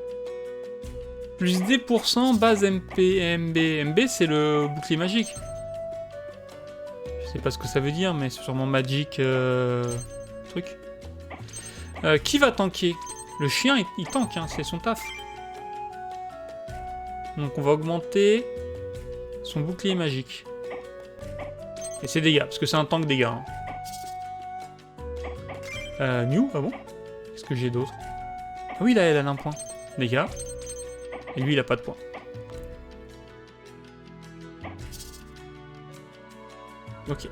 Plus 10% base MP, MB. MB, c'est le bouclier magique. Je sais pas ce que ça veut dire, mais c'est sûrement magic truc. Qui va tanker? Le chien, il tank, hein, c'est son taf. Donc on va augmenter son bouclier magique. Et ses dégâts, parce que c'est un tank dégâts. Hein. New, ah bon? Qu'est-ce que j'ai d'autre? Ah oui, là, elle a un point. Dégâts. Et lui, il a pas de points. Ok.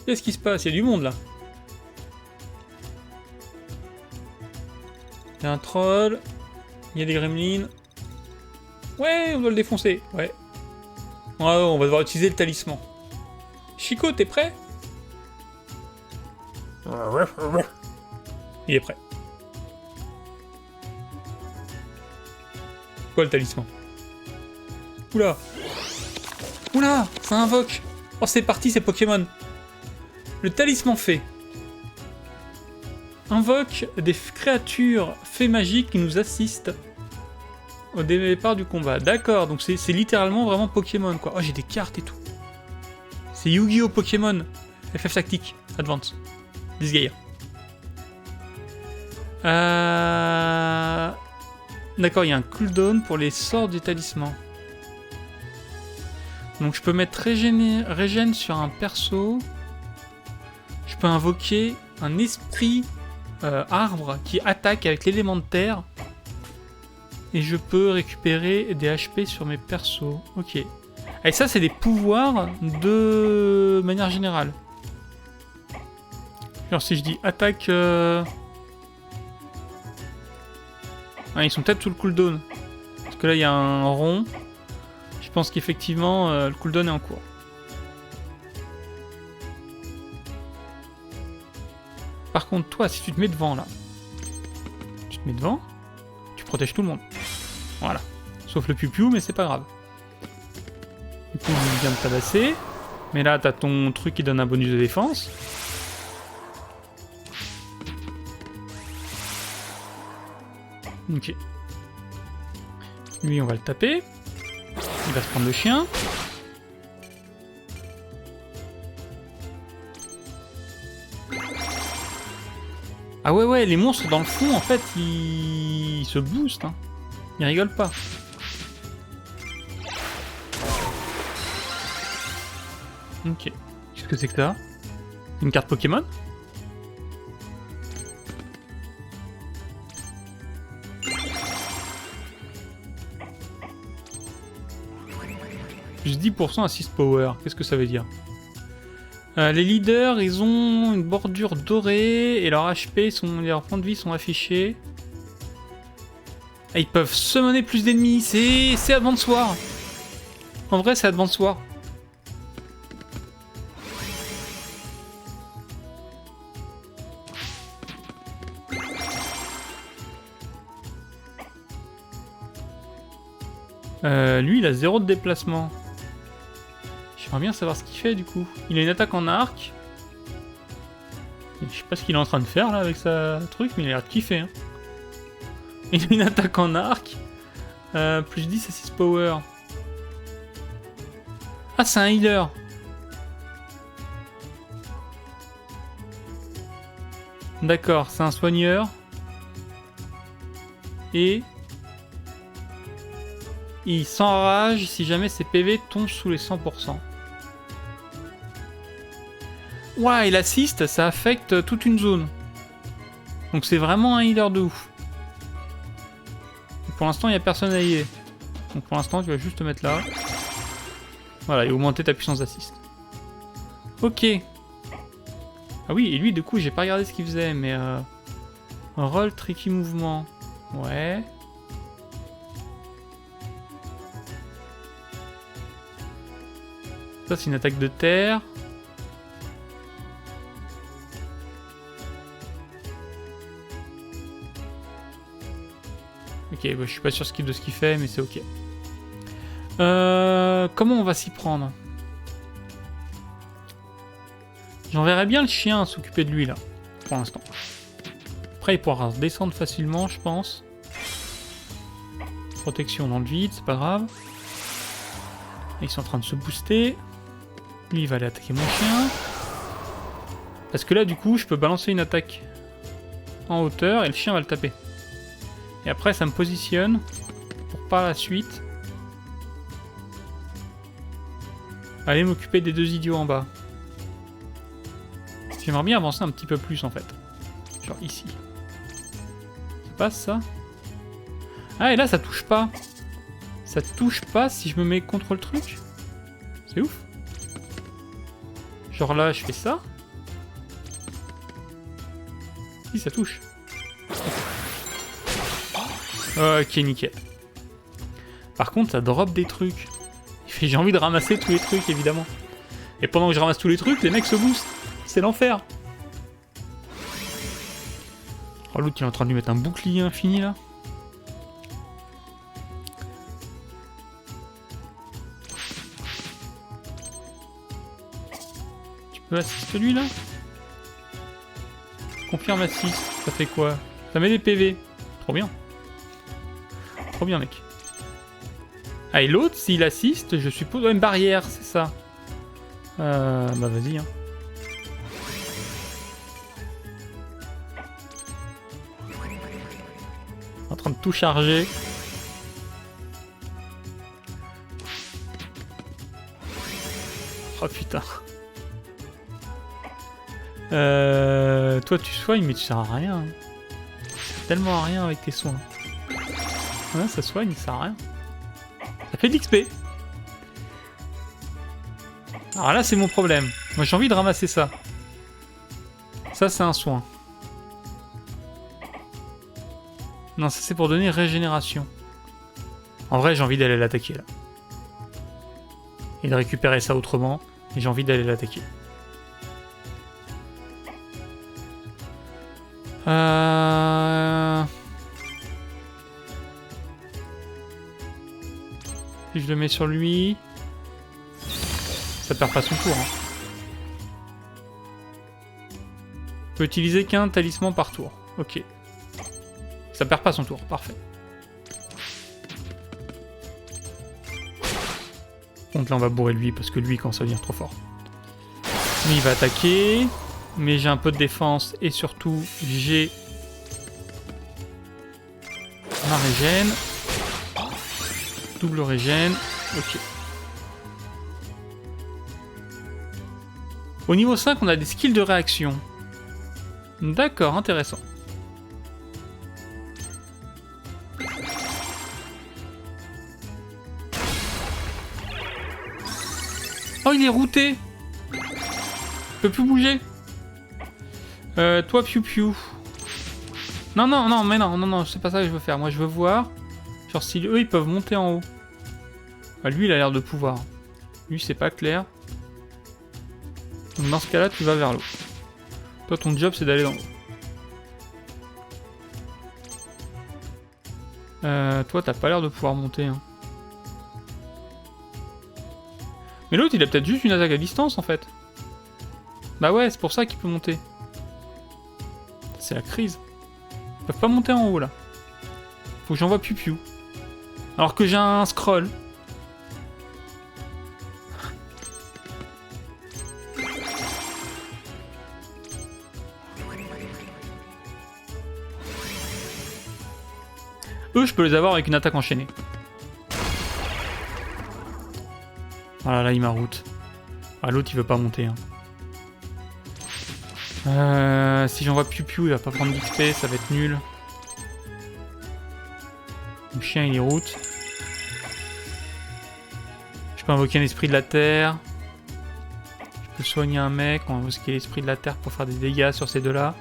Qu'est-ce qui se passe? Il y a du monde, là. Il y a un troll. Il y a des gremlins. Ouais, on doit le défoncer. Ouais. Ouais, on va devoir utiliser le talisman. Chico, t'es prêt? Il est prêt. Quoi le talisman? Oula! Oula! Ça invoque! Oh, c'est parti, c'est Pokémon! Le talisman fait. Invoque des créatures fées magiques qui nous assistent au départ du combat. D'accord, donc c'est littéralement vraiment Pokémon, quoi. Oh, j'ai des cartes et tout. C'est Yu-Gi-Oh! Pokémon. FF Tactique. Advance. Disgaea. D'accord, il y a un cooldown pour les sorts du talisman. Donc je peux mettre régène sur un perso. Je peux invoquer un esprit arbre qui attaque avec l'élément de terre. Et je peux récupérer des HP sur mes persos. Ok. Et ça, c'est des pouvoirs de manière générale. Alors si je dis attaque... Ah, ils sont peut-être sous le cooldown. Parce que là, il y a un rond. Je pense qu'effectivement, le cooldown est en cours. Par contre, toi, si tu te mets devant, là. Tu te mets devant, tu protèges tout le monde. Voilà. Sauf le piou-piou, mais c'est pas grave. Du coup, il vient de tabasser. Mais là, t'as ton truc qui donne un bonus de défense. Ok. Lui, on va le taper. Il va se prendre le chien. Ah ouais, les monstres dans le fond, en fait, ils se boostent. Hein. Ils rigolent pas. Ok. Qu'est-ce que c'est que ça? Une carte Pokémon? Plus 10% assist power. Qu'est-ce que ça veut dire? Les leaders, ils ont une bordure dorée et leurs HP, leurs points de vie sont affichés. Et ils peuvent summoner plus d'ennemis. C'est Advance War. En vrai, c'est Advance War. Lui, il a 0 de déplacement. J'aimerais bien savoir ce qu'il fait du coup. Il a une attaque en arc. Je sais pas ce qu'il est en train de faire là avec sa truc, mais il a l'air de kiffer. Hein. Il a une attaque en arc. Plus 10 à 6 power. Ah, c'est un healer. D'accord, c'est un soigneur. Et... il s'enrage si jamais ses PV tombent sous les 100%. Ouais, il assiste, ça affecte toute une zone. Donc c'est vraiment un healer de ouf. Et pour l'instant, il n'y a personne à healer. Donc pour l'instant, tu vas juste te mettre là. Voilà, et augmenter ta puissance d'assist. Ok. Ah oui, et lui, du coup, j'ai pas regardé ce qu'il faisait, mais... roll, tricky mouvement. Ouais. Ça, c'est une attaque de terre. Ok, bah, je suis pas sûr de ce qu'il fait, mais c'est ok. Comment on va s'y prendre? J'enverrais bien le chien s'occuper de lui, là, pour l'instant. Après, il pourra descendre facilement, je pense. Protection dans le vide, c'est pas grave. Ils sont en train de se booster. Lui, il va aller attaquer mon chien. Parce que là, du coup, je peux balancer une attaque en hauteur et le chien va le taper. Et après, ça me positionne pour par la suite aller m'occuper des deux idiots en bas. J'aimerais bien avancer un petit peu plus, en fait. Genre ici. Ça passe, ça? Ah, et là, ça touche pas. Ça touche pas si je me mets contre le truc? C'est ouf. Genre là, je fais ça. Si, ça touche. Ok, nickel. Par contre, ça drop des trucs. J'ai envie de ramasser tous les trucs, évidemment. Et pendant que je ramasse tous les trucs, les mecs se boostent. C'est l'enfer. Oh, l'autre, il est en train de lui mettre un bouclier infini, là. Tu peux assister lui, là? Confirme assist. Ça fait quoi? Ça met des PV. Trop bien. Trop bien, mec. Ah, et l'autre, s'il assiste, je suppose... une barrière, c'est ça. Bah, vas-y, hein. En train de tout charger. Oh, putain. Toi, tu soignes, mais tu sers à rien. Tellement à rien avec tes soins. Ouais, ça soigne, ça sert à rien. Ça fait de l'XP. Alors là, c'est mon problème. Moi, j'ai envie de ramasser ça. Ça, c'est un soin. Non, ça, c'est pour donner régénération. En vrai, j'ai envie d'aller l'attaquer, là. Et de récupérer ça autrement. Et j'ai envie d'aller l'attaquer. Si je le mets sur lui... Ça perd pas son tour. Hein. Je peux utiliser qu'un talisman par tour. Ok. Ça perd pas son tour. Parfait. Donc là, on va bourrer lui, parce que lui, quand ça devient trop fort. Lui, il va attaquer. Mais j'ai un peu de défense. Et surtout, j'ai... ma régène. Double régène. Ok. Au niveau 5, on a des skills de réaction. D'accord, intéressant. Oh, il est routé. Il peut plus bouger. Toi, Piu Piu. Non, non, non, mais non, non, non, c'est pas ça que je veux faire. Moi, je veux voir. Genre, si eux, ils peuvent monter en haut. Bah, lui, il a l'air de pouvoir. Lui, c'est pas clair. Donc, dans ce cas-là, tu vas vers l'eau. Toi, ton job, c'est d'aller dans l'eau. Toi, t'as pas l'air de pouvoir monter. Hein. Mais l'autre, il a peut-être juste une attaque à distance, en fait. Bah ouais, c'est pour ça qu'il peut monter. C'est la crise. Ils peuvent pas monter en haut, là. Faut que j'envoie Piu Piu. Alors que j'ai un scroll. Eux, je peux les avoir avec une attaque enchaînée. Ah là là, il m'arroute. Ah, l'autre, il veut pas monter. Hein. Si j'envoie Piu Piu, il va pas prendre d'XP, ça va être nul. Le chien, il est route. Je peux invoquer un esprit de la terre. Je peux soigner un mec. On va invoquer l'esprit de la terre pour faire des dégâts sur ces deux-là.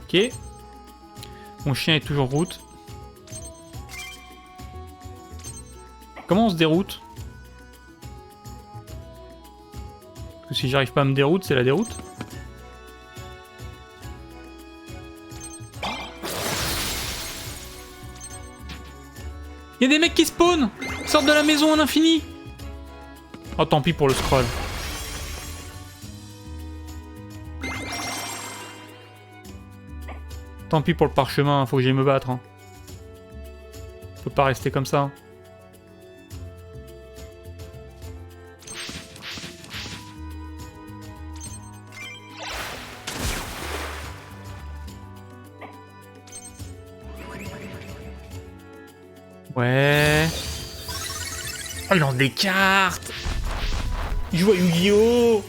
Ok. Mon chien est toujours route. Comment on se déroute? Parce que si j'arrive pas à me déroute, c'est la déroute. Il y a des mecs qui spawnent! Ils sortent de la maison en infini! Oh, tant pis pour le scroll. Tant pis pour le parchemin, faut que j'aille me battre. Hein. Je peux pas rester comme ça. Ouais. Oh, il lance des cartes. Il joue à Yu-Gi-Oh!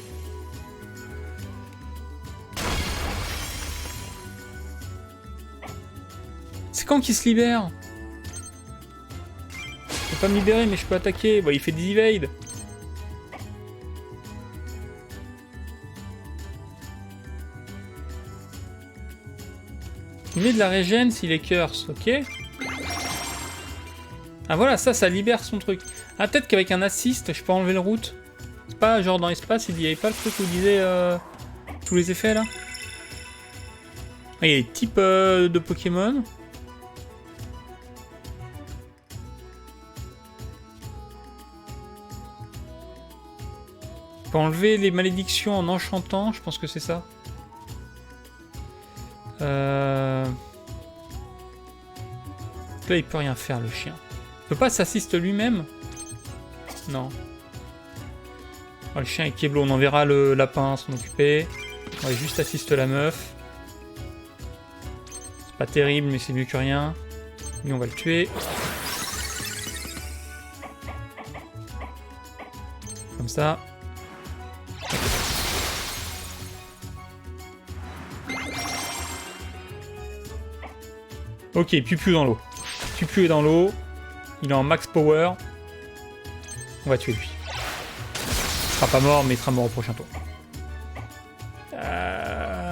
C'est quand qu'il se libère? Je peux pas me libérer, mais je peux attaquer. Bon, il fait des evades. Il met de la régène s'il est curse, ok? Ah voilà, ça libère son truc. Ah, peut-être qu'avec un assist, je peux enlever le route. C'est pas genre dans l'espace, il n'y avait pas le truc où il disait tous les effets là. Ah, il y a des types de Pokémon. On peut enlever les malédictions en enchantant, je pense que c'est ça. Là, il peut rien faire, le chien. Il peut pas s'assister lui-même? Non. Oh, le chien est Keblo, on enverra le lapin s'en occuper. On va juste assister la meuf. C'est pas terrible, mais c'est mieux que rien. Lui, on va le tuer. Comme ça. Ok, Piu Piu dans l'eau. Piu Piu est dans l'eau. Il est en max power. On va tuer lui. sera pas mort, mais il sera mort au prochain tour.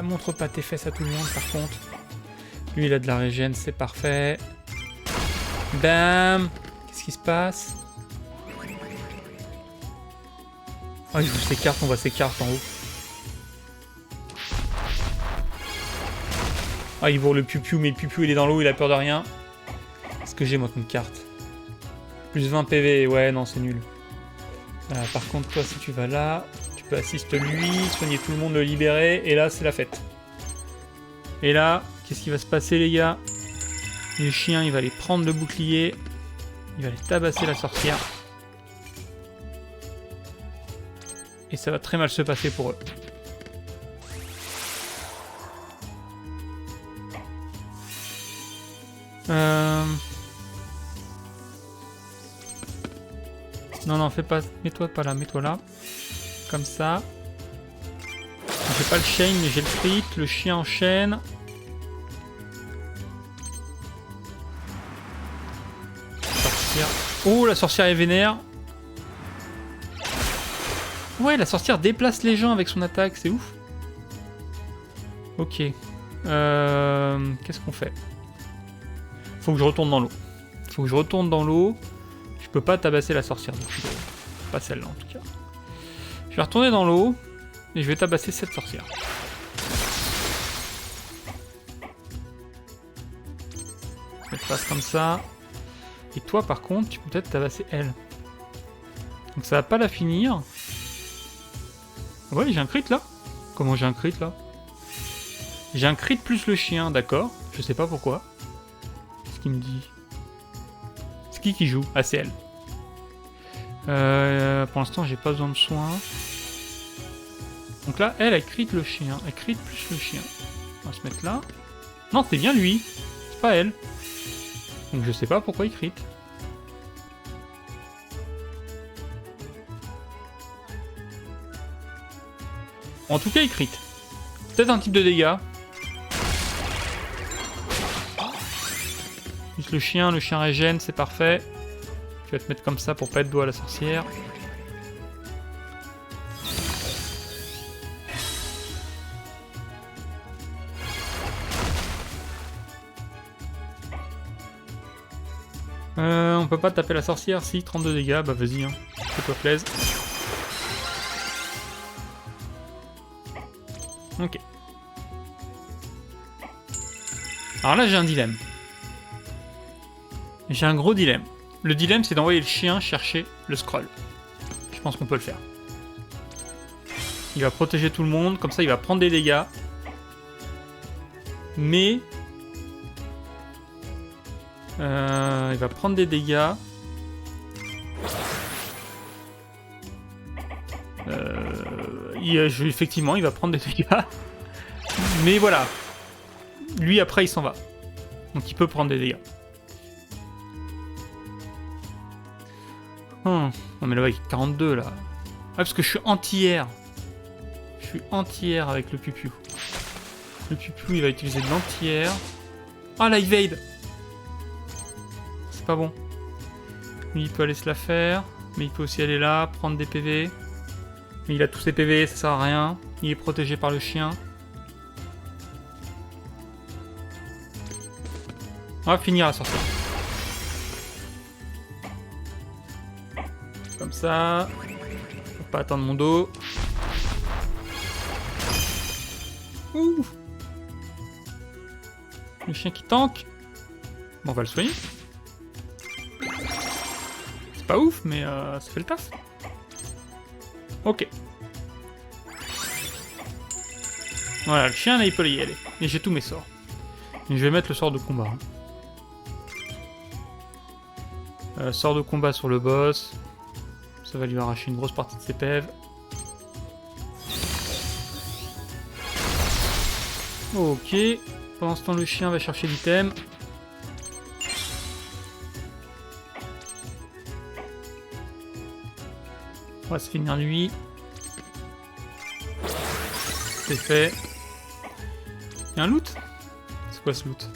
Montre pas tes fesses à tout le monde, par contre. Lui, il a de la régène, c'est parfait. Bam! Qu'est-ce qui se passe? Oh, il joue ses cartes, on voit ses cartes en haut. Ah, il bourre le Piu-Piu, mais le Piu-Piu, il est dans l'eau, il a peur de rien. Qu'est-ce que j'ai, moi, comme carte? Plus 20 PV, ouais, non, c'est nul. Par contre, toi, si tu vas là, tu peux assister lui, soigner tout le monde, le libérer, et là, c'est la fête. Et là, qu'est-ce qui va se passer, les gars? Le chien, il va aller prendre le bouclier, il va aller tabasser la sorcière. Et ça va très mal se passer pour eux. Non, non, fais pas. Mets-toi pas là, mets-toi là. Comme ça. J'ai pas le chain, mais j'ai le crit. Le chien enchaîne. Sorcière. Oh, la sorcière est vénère. Ouais, la sorcière déplace les gens avec son attaque, c'est ouf. Ok. Qu'est-ce qu'on fait? Faut que je retourne dans l'eau. Faut que je retourne dans l'eau. Je peux pas tabasser la sorcière. Donc pas celle-là en tout cas. Je vais retourner dans l'eau. Et je vais tabasser cette sorcière. Elle passe comme ça. Et toi par contre, tu peux peut-être tabasser elle. Donc ça va pas la finir. Ouais, j'ai un crit là. Comment j'ai un crit là? J'ai un crit plus le chien, d'accord. Je sais pas pourquoi. Qu'est-ce qu'il me dit? C'est qui joue? Ah, c'est elle. Pour l'instant, j'ai pas besoin de soins. Donc là, elle crit le chien. Elle crit plus le chien. On va se mettre là. Non, c'est bien lui. C'est pas elle. Donc je sais pas pourquoi il crit. En tout cas, il crit. Peut-être un type de dégâts. Juste le chien régène, c'est parfait. Tu vas te mettre comme ça pour pas être dos à la sorcière. On peut pas taper la sorcière, si, 32 dégâts, bah vas-y, hein. Fais-toi plaise. Ok. Alors là, j'ai un dilemme. J'ai un gros dilemme. Le dilemme, c'est d'envoyer le chien chercher le scroll. Je pense qu'on peut le faire. Il va protéger tout le monde, comme ça il va prendre des dégâts. Mais... il va prendre des dégâts. Effectivement, il va prendre des dégâts. Mais voilà. Lui, après, il s'en va. Donc il peut prendre des dégâts. Non, mais là, il y a 42, là. Ah, parce que je suis anti-air. Je suis anti-air avec le Piu-Piu. Le Piu-Piu, il va utiliser de l'anti-air. Ah, la evade! C'est pas bon. Lui, il peut aller se la faire. Mais il peut aussi aller là, prendre des PV. Mais il a tous ses PV, ça sert à rien. Il est protégé par le chien. On va finir la sorcière. Comme ça. Faut pas attendre mon dos. Ouh. Le chien qui tank. Bon, on va le soigner. C'est pas ouf, mais ça fait le taf. Ok. Voilà, le chien là, il peut y aller. Et j'ai tous mes sorts. Et je vais mettre le sort de combat. Sort de combat sur le boss. Ça va lui arracher une grosse partie de ses PV. Ok. Pendant ce temps, le chien va chercher l'item. On va se finir lui. C'est fait. Il y a un loot? C'est quoi ce loot?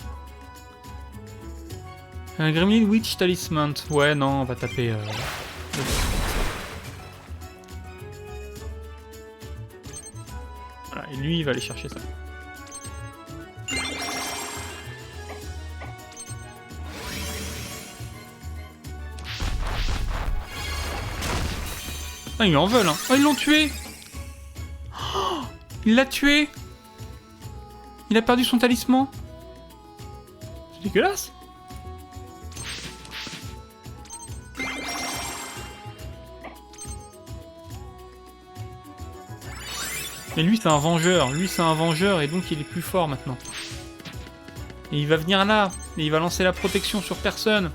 Un Gremlin Witch Talisman. Ouais, non, on va taper... Voilà, et lui, il va aller chercher ça. Ah, ils en veulent, hein. Oh, ils l'ont tué. Oh, il l'a tué. Il a perdu son talisman. C'est dégueulasse. Mais lui, c'est un vengeur. Lui, c'est un vengeur et donc il est plus fort maintenant. Et il va venir là. Et il va lancer la protection sur personne.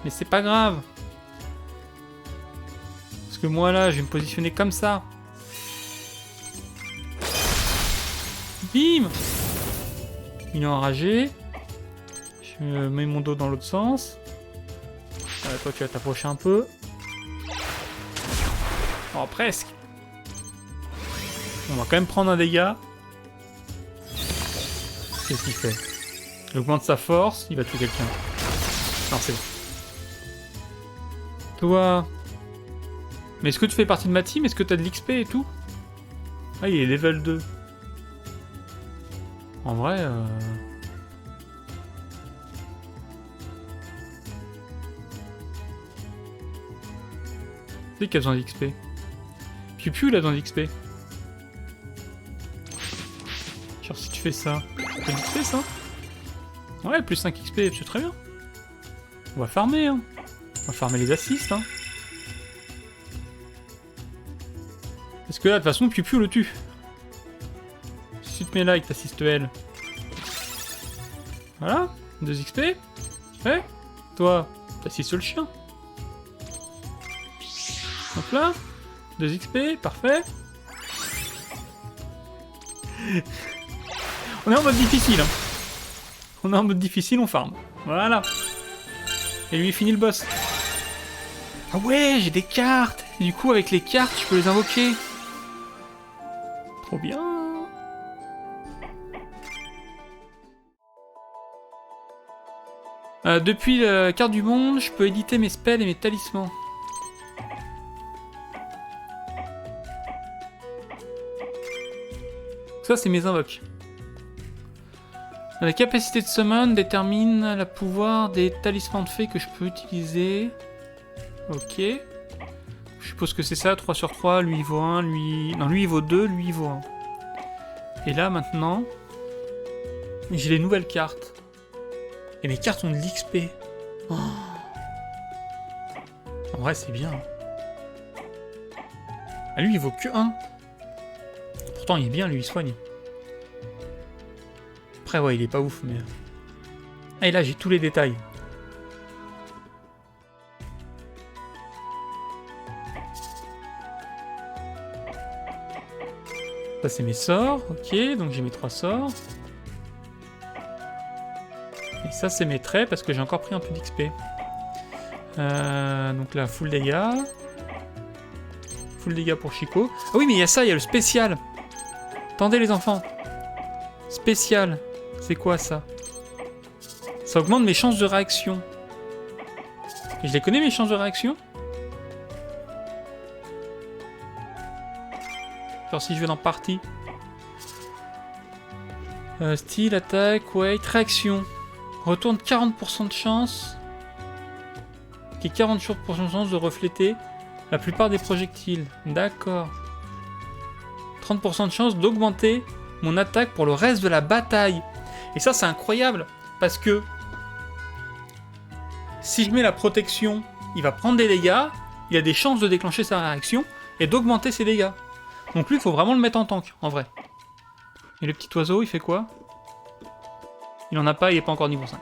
Mais c'est pas grave. Parce que moi, là, je vais me positionner comme ça. Bim! Il est enragé. Je mets mon dos dans l'autre sens. Toi, tu vas t'approcher un peu. Oh, presque. On va quand même prendre un dégât. Qu'est-ce qu'il fait? Il augmente sa force, il va tuer quelqu'un. Non, c'est bon. Toi... Mais est-ce que tu fais partie de ma team? Est-ce que t'as de l'XP et tout? Ah, il est level 2. En vrai... C'est qu'il a besoin d'XP. Piu Piu, il a besoin d'XP. Genre si tu fais ça, t'as de l'XP ça? Ouais, plus 5 XP, c'est très bien. On va farmer, hein. On va farmer les assists, hein. Parce que là, de toute façon, Piu Piu le tue. Si tu te mets là avec t'assistes elle. Voilà, 2 XP. Ouais. Toi, t'assistes le chien. Hop là. 2 XP, parfait. On est en mode difficile. Hein. On est en mode difficile, on farm. Voilà. Et lui, il finit le boss. Ah ouais, j'ai des cartes. Et du coup, avec les cartes, je peux les invoquer. Trop bien. Depuis la carte du monde, je peux éditer mes spells et mes talismans. Ça, c'est mes invoques. La capacité de summon détermine le pouvoir des talismans de fées que je peux utiliser. Ok. Je suppose que c'est ça, 3 sur 3, lui il vaut 1, lui... Non, lui il vaut 2, lui il vaut 1. Et là, maintenant, j'ai les nouvelles cartes. Et mes cartes ont de l'XP. Oh. En vrai, c'est bien. Ah, lui, il vaut que 1. Pourtant, il est bien, lui, il soigne. Après, ouais, il est pas ouf, mais... Ah, et là, j'ai tous les détails. Ça, c'est mes sorts. Ok, donc j'ai mes 3 sorts. Et ça, c'est mes traits, parce que j'ai encore pris un peu d'XP. Donc là, full dégâts. Full dégâts pour Chico. Ah oui, mais il y a ça, il y a le spécial. Attendez, les enfants. Spécial. C'est quoi, ça? Ça augmente mes chances de réaction. Et je les connais, mes chances de réaction? Genre si je vais dans partie. Style, attaque, wait, réaction. Retourne 40% de chance. Qui est 40% de chance de refléter la plupart des projectiles. D'accord. 30% de chance d'augmenter mon attaque pour le reste de la bataille. Et ça, c'est incroyable. Parce que si je mets la protection, il va prendre des dégâts. Il a des chances de déclencher sa réaction et d'augmenter ses dégâts. Donc lui, il faut vraiment le mettre en tank, en vrai. Et le petit oiseau, il fait quoi? Il en a pas, il est pas encore niveau 5.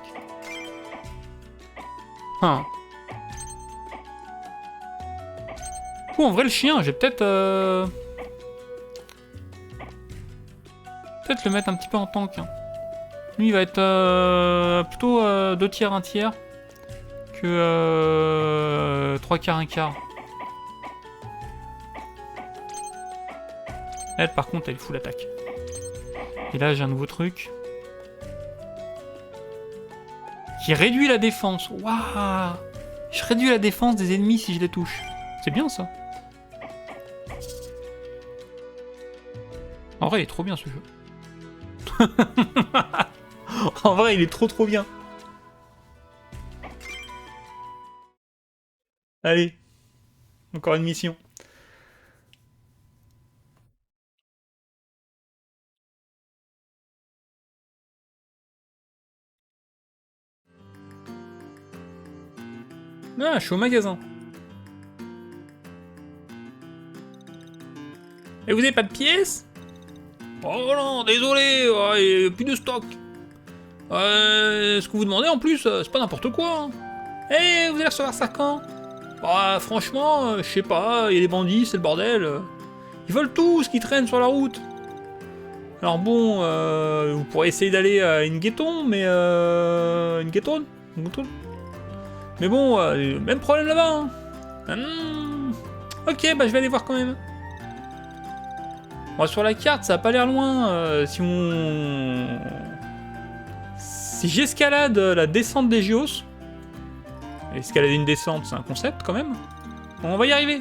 Hein. Ou en vrai, le chien, j'ai peut-être... Peut-être le mettre un petit peu en tank. Hein. Lui, il va être plutôt 2 tiers, 1 tiers. Que 3 quarts, 1 quart. Elle, par contre, elle fout l'attaque. Et là, j'ai un nouveau truc. Qui réduit la défense. Waouh! Je réduis la défense des ennemis si je les touche. C'est bien, ça. En vrai, il est trop bien ce jeu. En vrai, il est trop bien. Allez, encore une mission. Ah, je suis au magasin. Et vous avez pas de pièces? Oh non, désolé, il y a plus de stock. Ce que vous demandez en plus, c'est pas n'importe quoi. Hein. Eh, vous allez recevoir ça quand? Bah, franchement, je sais pas, il y a des bandits, c'est le bordel. Ils volent tout ce qui traîne sur la route. Alors bon, vous pourrez essayer d'aller à une guetton, mais une guettonne. Mais bon, même problème là-bas. Hein. Ok, bah je vais aller voir quand même. Bon, sur la carte, ça a pas l'air loin. Si j'escalade la descente des Gios, escalader une descente, c'est un concept quand même. Bon, on va y arriver.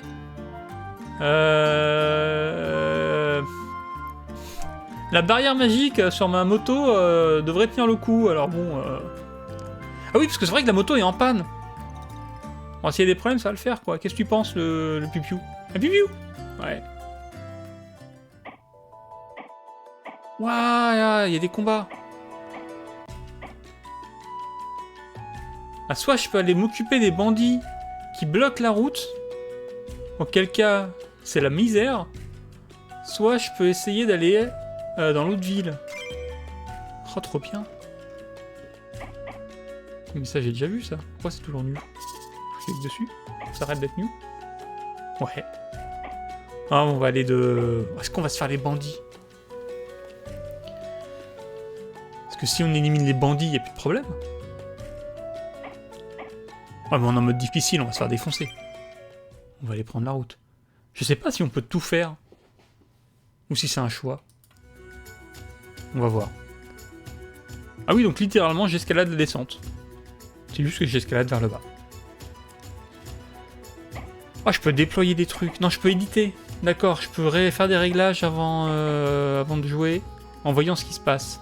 La barrière magique sur ma moto devrait tenir le coup. Alors bon. Ah oui, parce que c'est vrai que la moto est en panne. Bon, s'il y a des problèmes, ça va le faire quoi. Qu'est-ce que tu penses, le pipiou? Un pipiou? Ouais. Waouh, il y a des combats. Ah, soit je peux aller m'occuper des bandits qui bloquent la route, auquel cas c'est la misère, soit je peux essayer d'aller dans l'autre ville. Oh, trop bien. Mais ça, j'ai déjà vu ça. Pourquoi c'est toujours nu? Je clique dessus, ça arrête d'être nu. Ouais. Ah, on va aller de... Est-ce qu'on va se faire les bandits? Parce que si on élimine les bandits, il n'y a plus de problème. Ah, mais on est en mode difficile, on va se faire défoncer. On va aller prendre la route. Je sais pas si on peut tout faire. Ou si c'est un choix. On va voir. Ah oui, donc littéralement, j'escalade la descente. C'est juste que j'escalade vers le bas. Ah, je peux déployer des trucs. Non, je peux éditer. D'accord, je peux faire des réglages avant de jouer, en voyant ce qui se passe.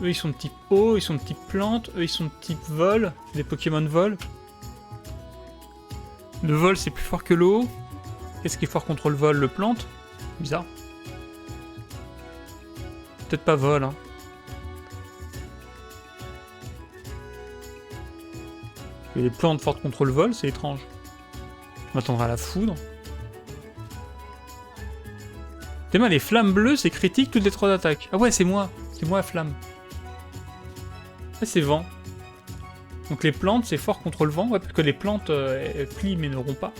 Eux, ils sont de type eau, ils sont de type plante, eux, ils sont de type vol, des Pokémon vol. Le vol, c'est plus fort que l'eau. Qu'est-ce qui est fort contre le vol? Le plante? Bizarre. Peut-être pas vol, hein. Et les plantes fortes contre le vol, c'est étrange. On attendra la foudre. T'es mal, les flammes bleues, c'est critique toutes les 3 attaques. Ah ouais, c'est moi. C'est moi la flamme. Ah, c'est vent. Donc les plantes, c'est fort contre le vent. Ouais, parce que les plantes, elles plient mais ne rompent pas.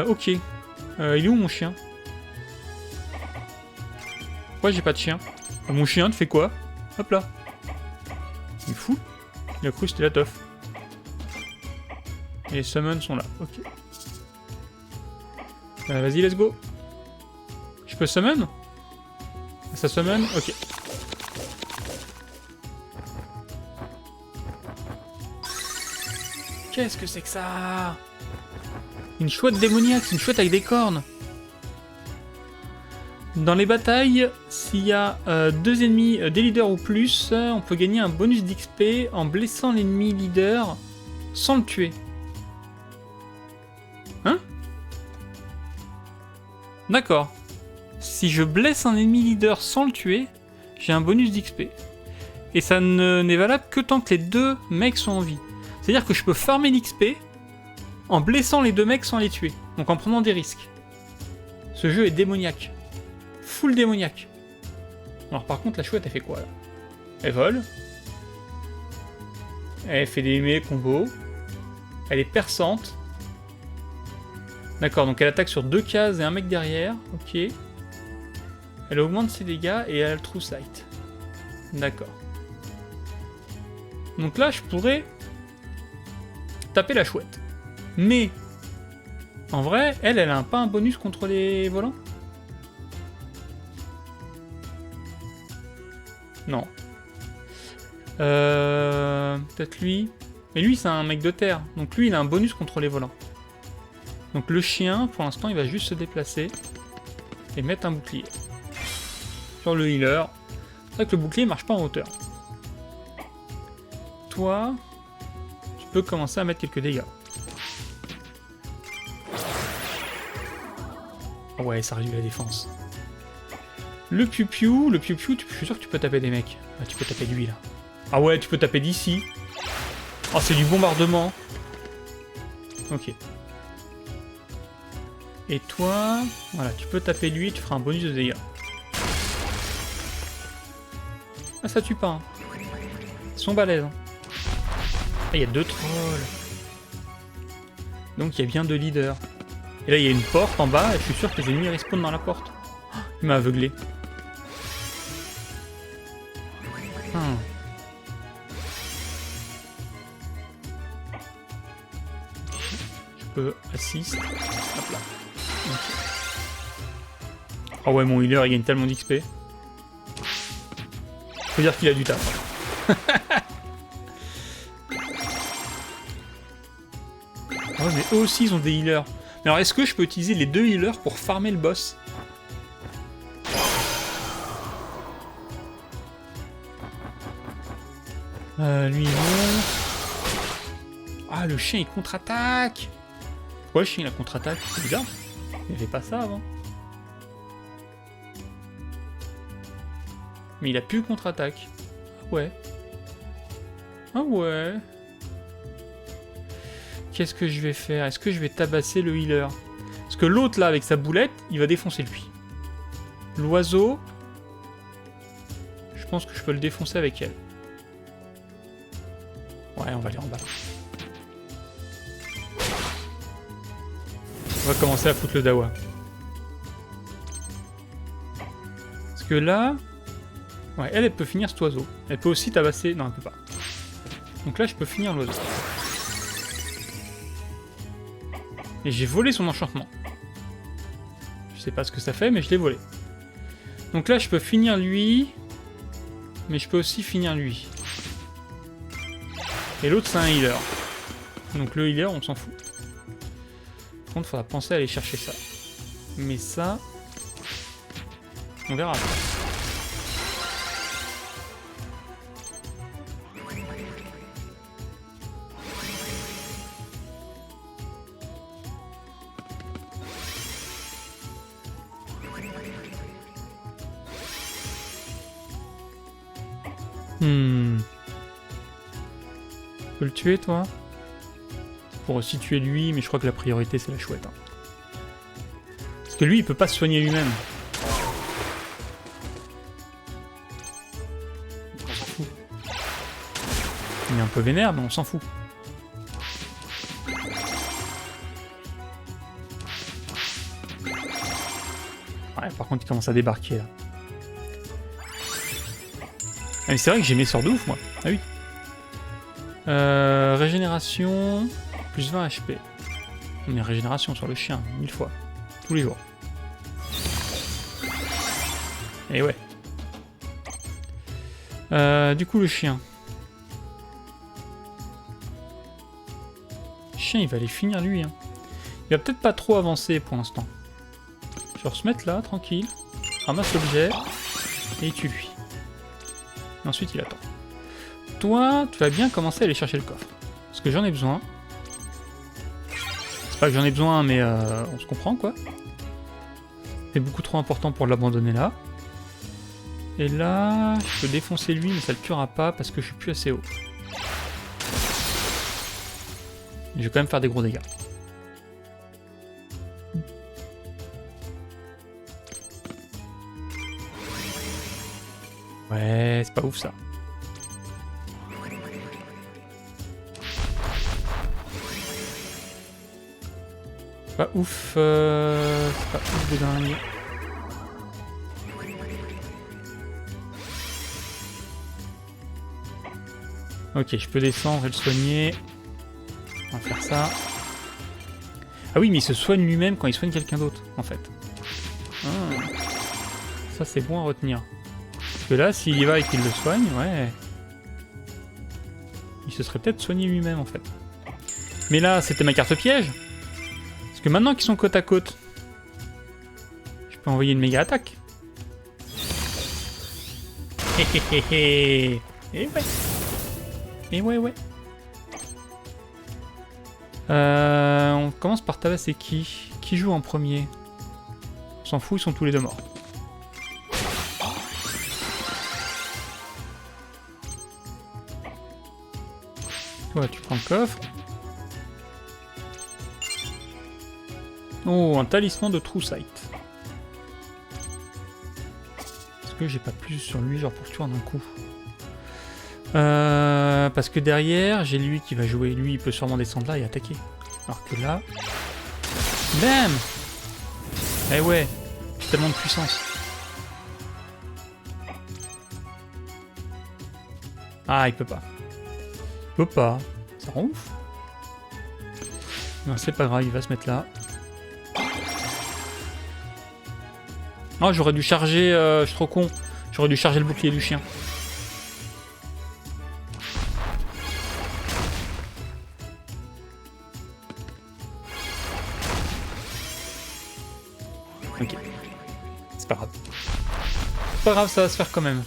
Ok. Il est où mon chien? Pourquoi j'ai pas de chien? Mon chien, tu fais quoi? Hop là. Il est fou. Il a cru que c'était la teuf. Et les summons sont là. Ok. Vas-y, let's go. Je peux summon? Ça summon? Ok. Qu'est-ce que c'est que ça? Une chouette démoniaque, c'est une chouette avec des cornes. Dans les batailles, s'il y a 2 ennemis, des leaders ou plus, on peut gagner un bonus d'XP en blessant l'ennemi leader sans le tuer. Hein? D'accord. Si je blesse un ennemi leader sans le tuer, j'ai un bonus d'XP. Et ça n'est valable que tant que les 2 mecs sont en vie. C'est-à-dire que je peux farmer l'XP en blessant les 2 mecs sans les tuer. Donc en prenant des risques. Ce jeu est démoniaque. Full démoniaque. Alors par contre, la chouette, elle fait quoi là? Elle vole. Elle fait des melee combos. Elle est perçante. D'accord, donc elle attaque sur 2 cases et un mec derrière. Ok. Elle augmente ses dégâts et elle a le true sight. D'accord. Donc là, je pourrais taper la chouette. Mais, en vrai, elle a pas un bonus contre les volants? Non. Peut-être lui. Mais lui, c'est un mec de terre. Donc lui, il a un bonus contre les volants. Donc le chien, pour l'instant, il va juste se déplacer et mettre un bouclier sur le healer. C'est vrai que le bouclier marche pas en hauteur. Toi, tu peux commencer à mettre quelques dégâts. Oh ouais, ça réduit la défense. Le piou-piou, je suis sûr que tu peux taper des mecs. Ah, tu peux taper lui là. Ah ouais, tu peux taper d'ici. Oh, c'est du bombardement. Ok. Et toi, voilà, tu peux taper lui, tu feras un bonus de dégâts. Ah, ça tue pas. Hein. Ils sont balèzes. Hein. Ah, il y a 2 trolls. Donc il y a bien 2 leaders. Et là, il y a une porte en bas, et je suis sûr que les ennemis respawnent dans la porte. Oh, il m'a aveuglé. Je peux assist. Hop là. Okay. Oh ouais, mon healer, il gagne tellement d'XP. Faut dire qu'il a du taf. Ouais, mais eux aussi, ils ont des healers. Mais alors, est-ce que je peux utiliser les 2 healers pour farmer le boss? Lui, non. Ah, le chien, il contre-attaque. Pourquoi le chien, il a contre-attaque? C'est bizarre. Il avait pas ça avant. Mais il a plus contre-attaque. Ah ouais. Ah ouais. Qu'est-ce que je vais faire? Est-ce que je vais tabasser le healer? Parce que l'autre, là, avec sa boulette, il va défoncer lui. L'oiseau... Je pense que je peux le défoncer avec elle. Ouais, on va aller en bas. On va commencer à foutre le dawa. Parce que là... Ouais, elle peut finir cet oiseau. Elle peut aussi tabasser... Non, elle peut pas. Donc là, je peux finir l'oiseau. Et j'ai volé son enchantement. Je sais pas ce que ça fait, mais je l'ai volé. Donc là, je peux finir lui. Mais je peux aussi finir lui. Et l'autre, c'est un healer. Donc le healer, on s'en fout. Par contre, il faudra penser à aller chercher ça. Mais ça... On verra après. Tu peux le tuer, toi? Pour aussi tuer lui, mais je crois que la priorité, c'est la chouette. Hein. Parce que lui, il peut pas se soigner lui-même. On s'en fout. Il est un peu vénère, mais on s'en fout. Ouais, par contre, il commence à débarquer, là. Ah, mais c'est vrai que j'ai mes sorts de ouf, moi. Ah oui. Régénération, plus 20 HP. On est régénération sur le chien, 1000 fois. Tous les jours. Et ouais. Du coup, le chien. Le chien, il va aller finir lui. Hein. Il va peut-être pas trop avancer pour l'instant. Je vais se mettre là, tranquille. Ramasse l'objet. Et il tue lui. Et ensuite, il attend. Toi, tu vas bien commencer à aller chercher le coffre. Parce que j'en ai besoin. C'est pas que j'en ai besoin, mais on se comprend, quoi. C'est beaucoup trop important pour l'abandonner là. Et là, je peux défoncer lui, mais ça le tuera pas parce que je suis plus assez haut. Je vais quand même faire des gros dégâts. Ouais, c'est pas ouf ça. Pas ouf, c'est pas ouf de dingue. Ok, je peux descendre et le soigner. On va faire ça. Ah oui, mais il se soigne lui-même quand il soigne quelqu'un d'autre, en fait. Ah. Ça, c'est bon à retenir. Parce que là, s'il y va et qu'il le soigne, ouais... Il se serait peut-être soigné lui-même, en fait. Mais là, c'était ma carte piège. Parce que maintenant qu'ils sont côte à côte, je peux envoyer une méga attaque. Et ouais. Et ouais. On commence par tabasser qui? Qui joue en premier? On s'en fout, ils sont tous les deux morts. Toi, tu prends le coffre. Oh, un talisman de True Sight. Est-ce que j'ai pas plus sur lui, genre pour tuer en un coup? Parce que derrière, j'ai lui qui va jouer. Lui, il peut sûrement descendre là et attaquer. Alors que là... Bam! Eh ouais, j'ai tellement de puissance. Ah, il peut pas. Il peut pas. Ça rend ouf. Non, c'est pas grave, il va se mettre là. Oh, j'aurais dû charger... je suis trop con. J'aurais dû charger le bouclier du chien. Ok. C'est pas grave. C'est pas grave, ça va se faire quand même.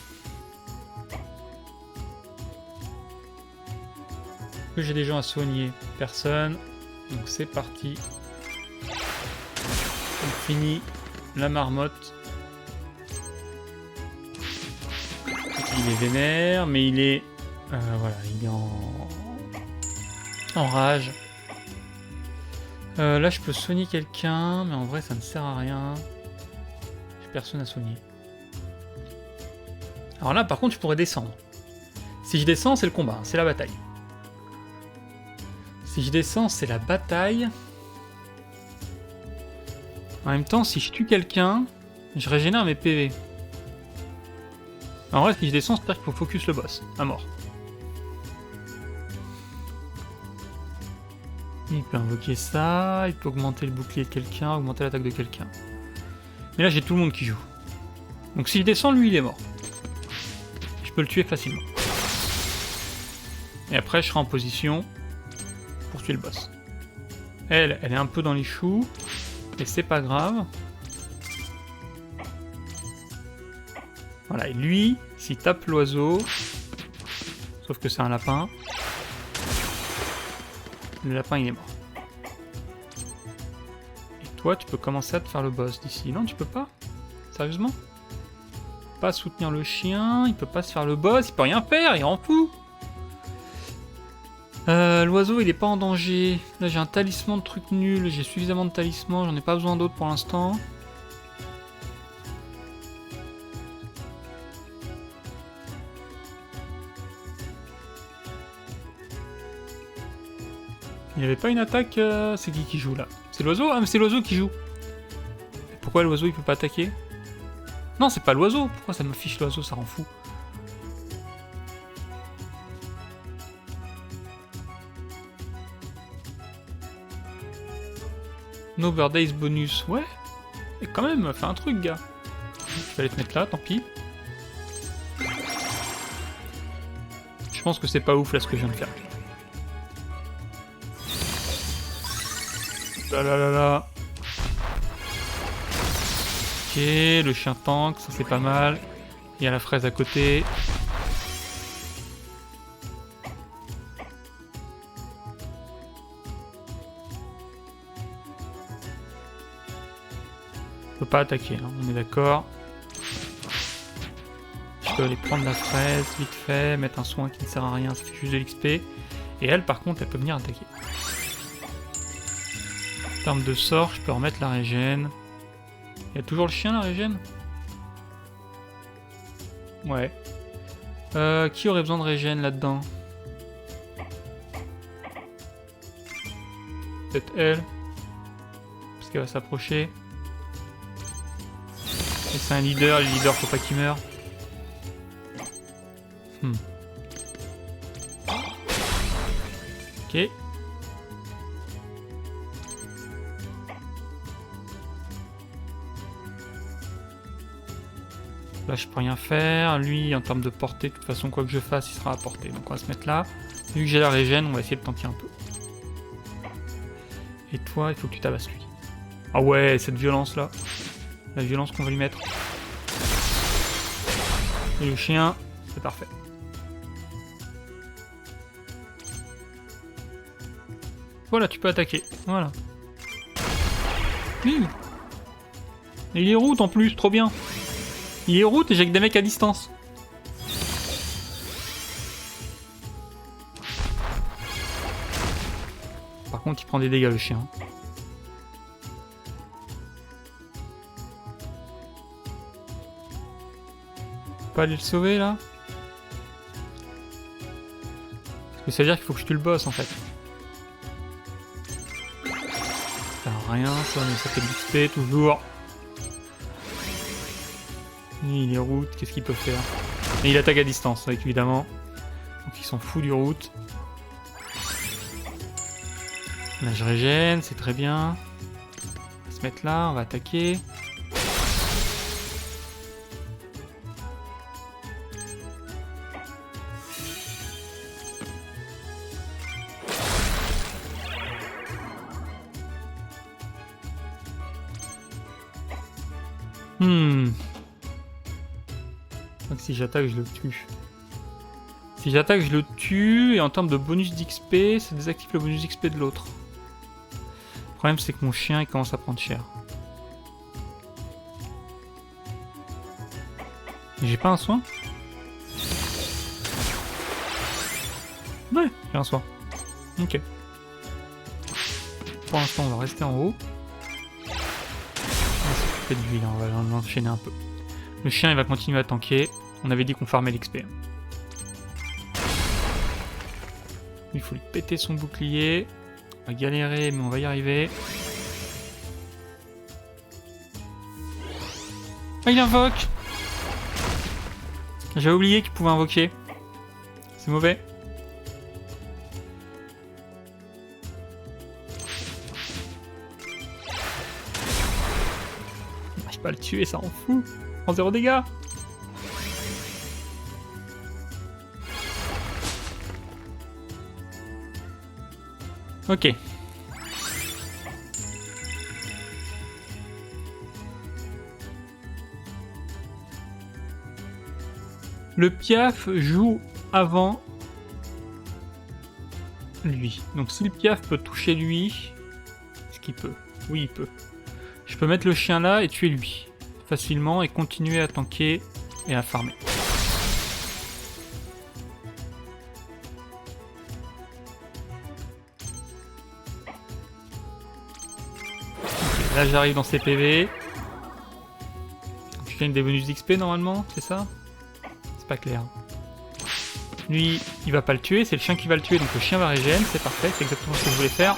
Est-ce que j'ai des gens à soigner? Personne. Donc c'est parti. On finit la marmotte. Il est vénère, mais il est... voilà, il est en rage. Là, je peux soigner quelqu'un, mais en vrai, ça ne sert à rien. J'ai personne à soigner. Alors là, par contre, je pourrais descendre. Si je descends, c'est le combat, c'est la bataille. Si je descends, c'est la bataille. En même temps, si je tue quelqu'un, je régénère mes PV. En vrai, si je descends, c'est-à-dire qu'il faut focus le boss, à mort. Il peut invoquer ça, il peut augmenter le bouclier de quelqu'un, augmenter l'attaque de quelqu'un. Mais là, j'ai tout le monde qui joue. Donc si je descends, lui, il est mort. Je peux le tuer facilement. Et après, je serai en position pour tuer le boss. Elle est un peu dans les choux, mais c'est pas grave. Voilà, et lui, s'il tape l'oiseau, sauf que c'est un lapin, le lapin il est mort. Et toi, tu peux commencer à te faire le boss d'ici. Non, tu peux pas? Sérieusement? Pas soutenir le chien, il peut pas se faire le boss, il peut rien faire, il rend fou. L'oiseau il est pas en danger. Là j'ai un talisman de trucs nuls, j'ai suffisamment de talismans, j'en ai pas besoin d'autres pour l'instant. Il n'y avait pas une attaque, c'est qui joue là? C'est l'oiseau? Ah mais c'est l'oiseau qui joue. Pourquoi l'oiseau il peut pas attaquer? Non c'est pas l'oiseau, pourquoi ça m'affiche l'oiseau, ça rend fou. No birthdays bonus, ouais. Et quand même, fais un truc gars. Je vais aller te mettre là, tant pis. Je pense que c'est pas ouf là ce que je viens de faire. Là là là là. Ok, le chien tank, ça c'est pas mal. Il y a la fraise à côté. Je peux pas attaquer, hein, on est d'accord. Je peux aller prendre la fraise vite fait, mettre un soin qui ne sert à rien, ça fait juste de l'XP. Et elle par contre, elle peut venir attaquer. En termes de sort, je peux remettre la régène. Il y a toujours le chien la régène? Ouais. Qui aurait besoin de régène là-dedans? Peut-être elle. Parce qu'elle va s'approcher. Et c'est un leader, les leaders faut pas qu'il meure. Ok. Là je peux rien faire, lui en termes de portée, de toute façon quoi que je fasse il sera à portée. Donc on va se mettre là. Vu que j'ai la régène, on va essayer de tanker un peu. Et toi, il faut que tu tabasses lui. Ah ouais, cette violence-là. La violence qu'on va lui mettre. Et le chien, c'est parfait. Voilà, tu peux attaquer. Voilà. Oui. Et il est route en plus, trop bien. Il est route et j'ai que des mecs à distance. Par contre, il prend des dégâts le chien. Pas aller le sauver là? Parce que ça veut dire qu'il faut que je tue le boss en fait. Ça sert à rien ça, mais ça fait de l'XP toujours. Il est route, qu'est-ce qu'il peut faire? Et il attaque à distance, avec évidemment. Donc il s'en fout du route. Là je régène, c'est très bien. On va se mettre là, on va attaquer. Donc si j'attaque, je le tue. Si j'attaque, je le tue, et en termes de bonus d'XP, ça désactive le bonus d'XP de l'autre. Le problème, c'est que mon chien, il commence à prendre cher. J'ai pas un soin? Ouais, j'ai un soin. Ok. Pour l'instant, on va rester en haut. On va s'occuper de lui, là, on va l'enchaîner un peu. Le chien, il va continuer à tanker. On avait dit qu'on farmait l'XP. Il faut lui péter son bouclier. On va galérer, mais on va y arriver. Ah, il invoque! J'avais oublié qu'il pouvait invoquer. C'est mauvais. Je peux pas le tuer, ça en fout. En 0 dégâts. Ok. Le piaf joue avant lui. Donc si le piaf peut toucher lui, est-ce qu'il peut? Oui, il peut. Je peux mettre le chien là et tuer lui facilement et continuer à tanker et à farmer. Okay, là j'arrive dans ses PV. Je gagne des bonus d'XP normalement, c'est ça? C'est pas clair. Lui, il va pas le tuer, c'est le chien qui va le tuer, donc le chien va régénérer, c'est parfait, c'est exactement ce que je voulais faire.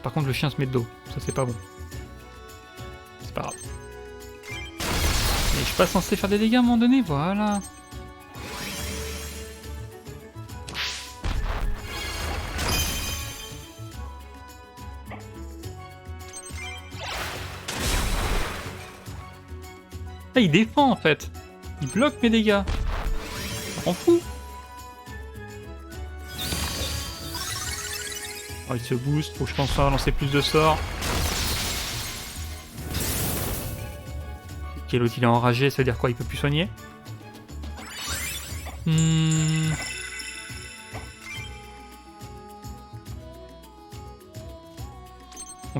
Par contre, le chien se met de dos, ça c'est pas bon. C'est pas grave. Mais je suis pas censé faire des dégâts à un moment donné, voilà. Ah, il défend en fait. Il bloque mes dégâts. Ça rend fou. Oh, il se booste, faut que je pense à lancer plus de sorts. Ok, l'autre il est enragé, ça veut dire quoi? Il peut plus soigner. On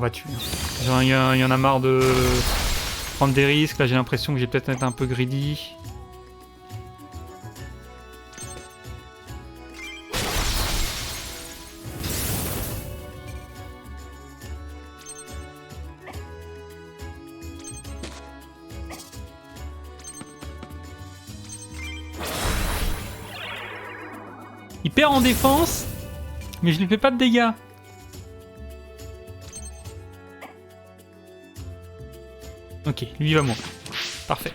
va tuer. Il y en a marre de prendre des risques. Là j'ai l'impression que j'ai peut-être été un peu greedy. Il perd en défense, mais je lui fais pas de dégâts. Ok, lui il va mourir. Parfait.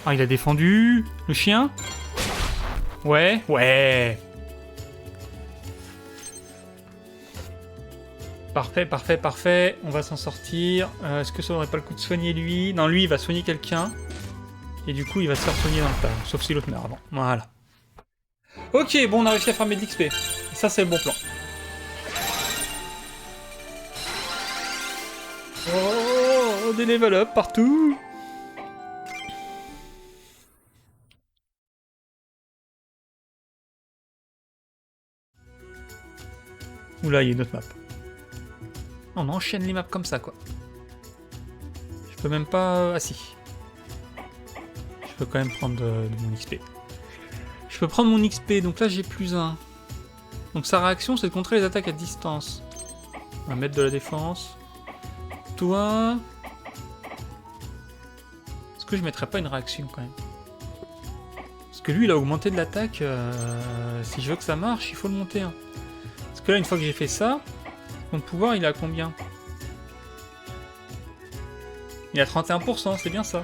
Ah, il a défendu. Le chien? Ouais, ouais. Parfait, parfait, parfait. On va s'en sortir. Est-ce que ça aurait pas le coup de soigner lui? Non, lui il va soigner quelqu'un. Et du coup, il va se faire soigner dans le tas. Sauf si l'autre meurt avant. Voilà. Ok, bon, on a réussi à farmer de l'XP. Ça, c'est le bon plan. Oh, des level up partout. Oula, il y a une autre map. On enchaîne les maps comme ça, quoi. Je peux même pas... Ah si. Je peux quand même prendre de mon XP. Je peux prendre mon XP, donc là j'ai plus 1. Donc sa réaction, c'est de contrer les attaques à distance. On va mettre de la défense. Toi... Est-ce que je mettrais pas une réaction, quand même? Parce que lui, il a augmenté de l'attaque. Si je veux que ça marche, il faut le monter. Hein. Parce que là, une fois que j'ai fait ça, mon pouvoir, il est à combien? Il est à 31%, c'est bien ça.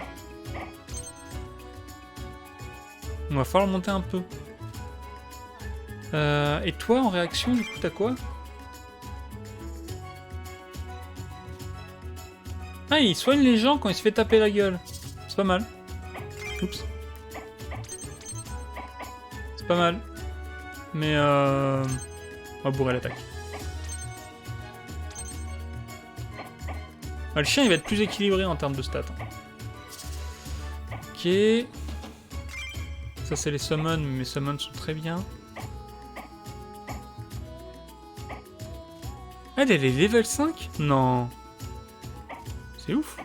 On va falloir le monter un peu. Et toi, en réaction, du coup, t'as quoi? Ah, il soigne les gens quand il se fait taper la gueule. C'est pas mal. Oups. C'est pas mal. Mais on va bourrer l'attaque. Ah, le chien, il va être plus équilibré en termes de stats. Ok. Ça, c'est les summons, mais mes summons sont très bien. Ah, elle est level 5? Non. C'est ouf.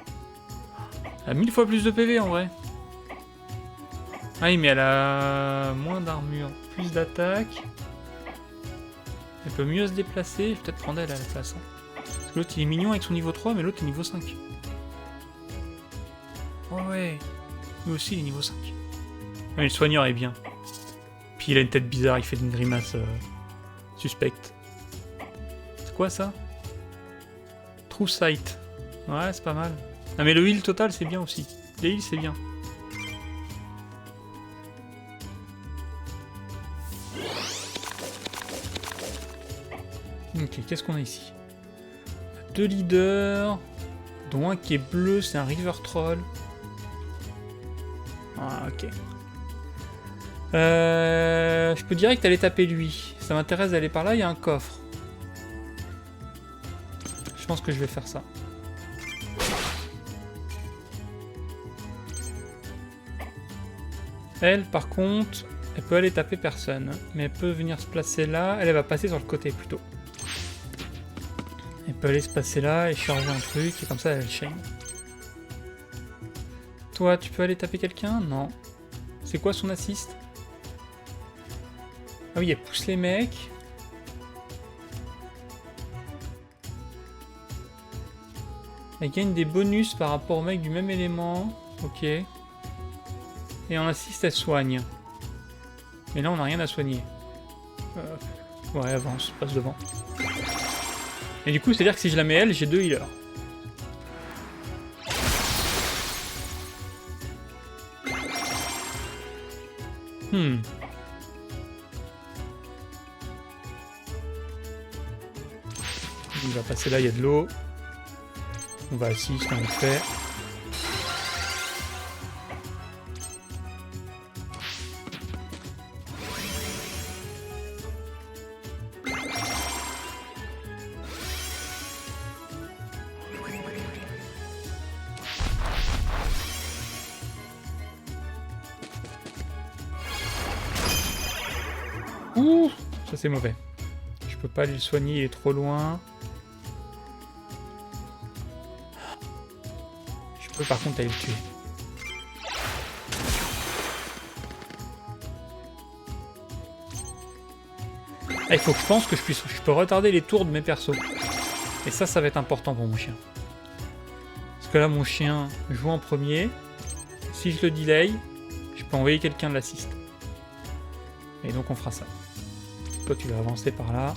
Elle a 1000 fois plus de PV en vrai. Ah oui, mais elle a moins d'armure, plus d'attaque. Elle peut mieux se déplacer. Je vais peut-être prendre elle à la place. Hein. Parce que l'autre il est mignon avec son niveau 3, mais l'autre est niveau 5. Oh ouais. Lui aussi il est niveau 5. Ah, mais le soigneur est bien. Puis il a une tête bizarre, il fait une grimace suspecte. C'est quoi ça? True Sight. Ouais, c'est pas mal. Ah mais le heal total c'est bien aussi. Les heals c'est bien. Ok, qu'est-ce qu'on a ici? On a 2 leaders, dont un qui est bleu, c'est un River Troll. Ah, ok. Je peux direct aller taper lui. Ça m'intéresse d'aller par là, il y a un coffre. Je pense que je vais faire ça. Elle, par contre, elle peut aller taper personne. Mais elle peut venir se placer là. Elle va passer sur le côté plutôt. Elle peut aller se passer là et charger un truc. Et comme ça, elle chain. Toi, tu peux aller taper quelqu'un? Non. C'est quoi son assist? Ah oui, elle pousse les mecs. Elle gagne des bonus par rapport aux mecs du même élément. Ok. Et en assist, elle soigne. Mais là, on n'a rien à soigner. Ouais, avance, passe devant. Et du coup, c'est-à-dire que si je la mets elle, j'ai 2 healers. Il va passer là, il y a de l'eau. On va assist, on le fait. Ouh, ça c'est mauvais. Je peux pas aller le soigner, il est trop loin. Je peux par contre aller le tuer. Ah, il faut que je pense que je peux retarder les tours de mes persos. Et ça va être important pour mon chien. Parce que là, mon chien joue en premier. Si je le delay, je peux envoyer quelqu'un de l'assist. Et donc on fera ça. Toi, tu vas avancer par là.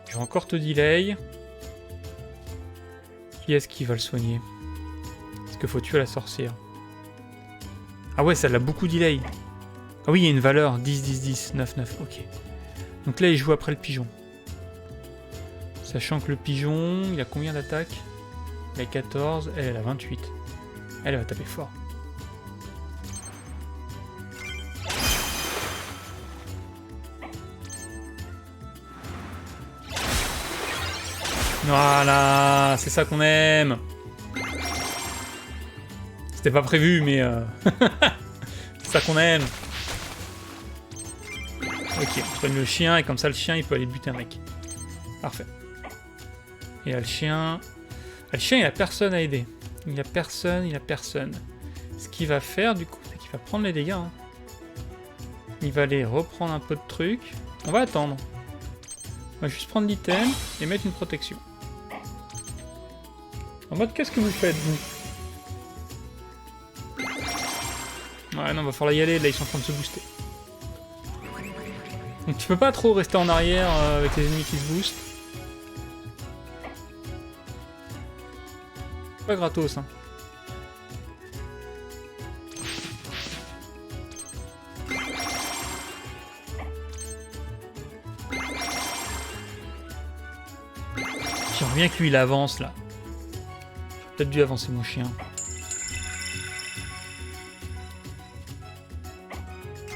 Je vais encore te delay. Qui est-ce qui va le soigner? Parce qu'il faut tuer la sorcière. Ah ouais, ça l'a beaucoup delay. Ah oui, il y a une valeur. 10, 10, 10, 9, 9. Ok. Donc là, il joue après le pigeon. Sachant que le pigeon, il a combien d'attaques? Il a 14, elle a 28. Elle va taper fort. Voilà, c'est ça qu'on aime. C'était pas prévu, mais c'est ça qu'on aime. Ok, on soigne le chien, et comme ça le chien il peut aller buter un mec. Parfait. Et là le chien... Le chien il a personne à aider. Il a personne. Ce qu'il va faire du coup, c'est qu'il va prendre les dégâts. Hein. Il va aller reprendre un peu de trucs. On va attendre. On va juste prendre l'item et mettre une protection. En mode, qu'est-ce que vous faites, vous? Ouais, non, va falloir y aller, là, ils sont en train de se booster. Donc tu peux pas trop rester en arrière avec les ennemis qui se boostent. Pas gratos, hein. J'aimerais bien que lui, il avance, là. J'aurais peut-être dû avancer mon chien.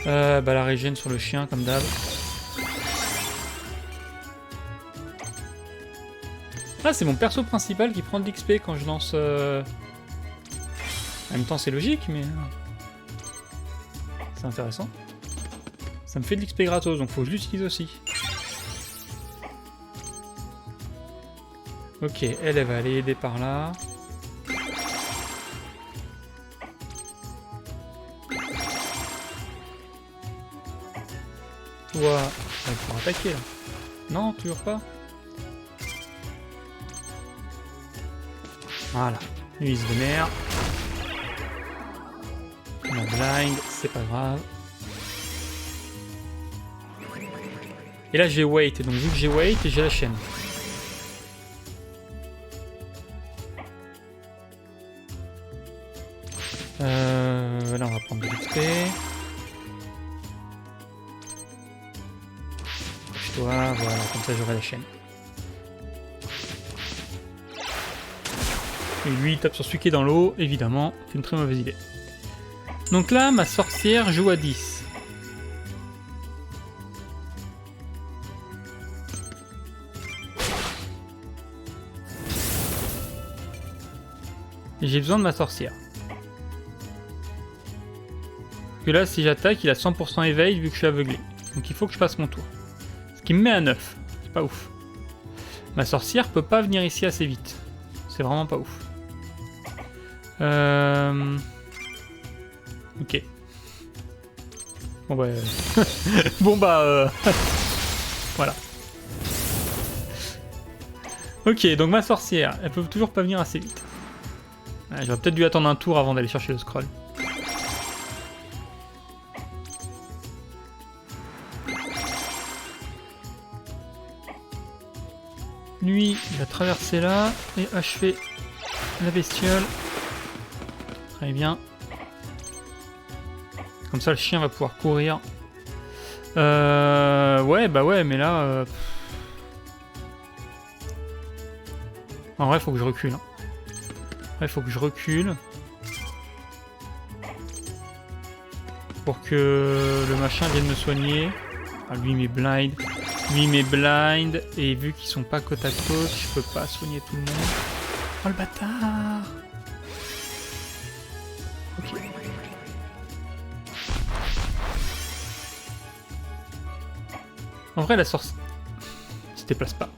Bah la régène sur le chien comme d'hab. Ah, c'est mon perso principal qui prend de l'XP quand je lance... En même temps c'est logique mais... C'est intéressant. Ça me fait de l'XP gratos donc faut que je l'utilise aussi. Ok, elle va aller aider par là. Toi, on va pouvoir attaquer là. Non, toujours pas. Voilà. Lui il se vénère. On a blind, c'est pas grave. Et là j'ai wait, donc vu que j'ai wait, j'ai la chaîne. Là on va prendre de l'XP. Toi, voilà, comme ça j'aurai la chaîne. Et lui il tape sur celui qui est dans l'eau, évidemment, c'est une très mauvaise idée. Donc là, ma sorcière joue à 10. Et j'ai besoin de ma sorcière. Parce que là, si j'attaque, il a 100% éveil vu que je suis aveuglé. Donc il faut que je fasse mon tour. Ce qui me met à 9. C'est pas ouf. Ma sorcière peut pas venir ici assez vite. C'est vraiment pas ouf. Ok. Bon bah... bon bah... voilà. Ok, donc ma sorcière, elle peut toujours pas venir assez vite. J'aurais peut-être dû attendre un tour avant d'aller chercher le scroll. Lui, il va traverser là et achever la bestiole. Très bien. Comme ça, le chien va pouvoir courir. Ouais, bah ouais, mais là... En vrai, faut que je recule. Hein. Ouais, faut que je recule. Pour que le machin vienne me soigner. Ah, lui, il met blind. Lui, il met blind. Et vu qu'ils sont pas côte à côte, je peux pas soigner tout le monde. Oh, le bâtard! Ok. En vrai, la sorcière... Il se déplace pas.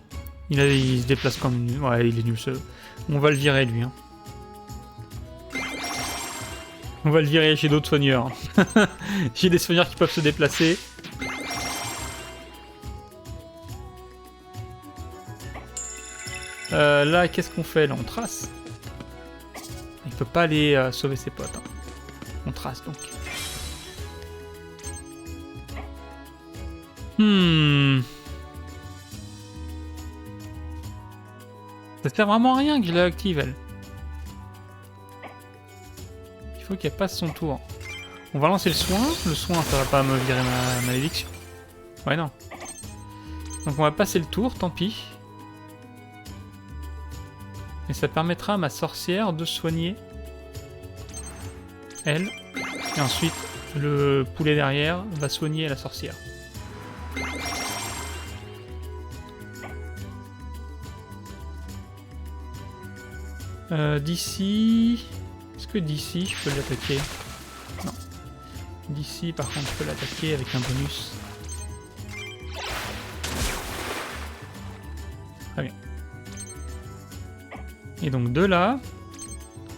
Il se déplace comme une... Ouais, il est nul, ce... On va le virer, lui. Hein. On va le virer chez d'autres soigneurs. J'ai des soigneurs qui peuvent se déplacer. Là, qu'est-ce qu'on fait? Là, on trace. Il peut pas aller sauver ses potes. Hein. On trace, donc. Ça sert vraiment à rien que je l'active, elle. Il faut qu'elle passe son tour. On va lancer le soin. Le soin, ça va pas me virer ma malédiction. Ouais, non. Donc on va passer le tour, tant pis. Et ça permettra à ma sorcière de soigner elle. Et ensuite, le poulet derrière va soigner la sorcière. D'ici... Est-ce que d'ici, je peux l'attaquer? Non. D'ici, par contre, je peux l'attaquer avec un bonus. Très bien. Et donc de là,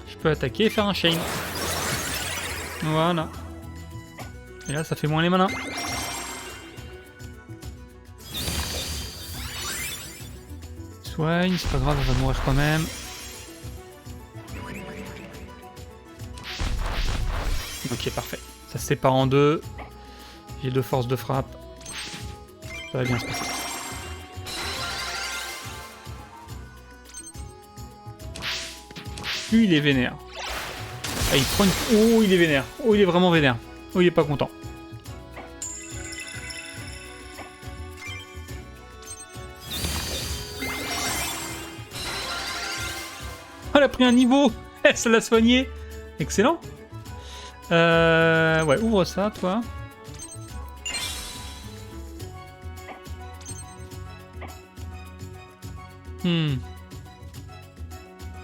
je peux attaquer et faire un chain. Voilà. Et là, ça fait moins les malins. Soigne, c'est pas grave, on va mourir quand même. Ok, parfait. Ça se sépare en deux. J'ai 2 forces de frappe. Ça va bien se passer. Lui, il est vénère. Ah, il prend une... Oh, il est vénère. Oh, il est vraiment vénère. Oh, il est pas content. Oh, elle a pris un niveau. Elle se l'a soigné. Excellent. Ouais, ouvre ça, toi.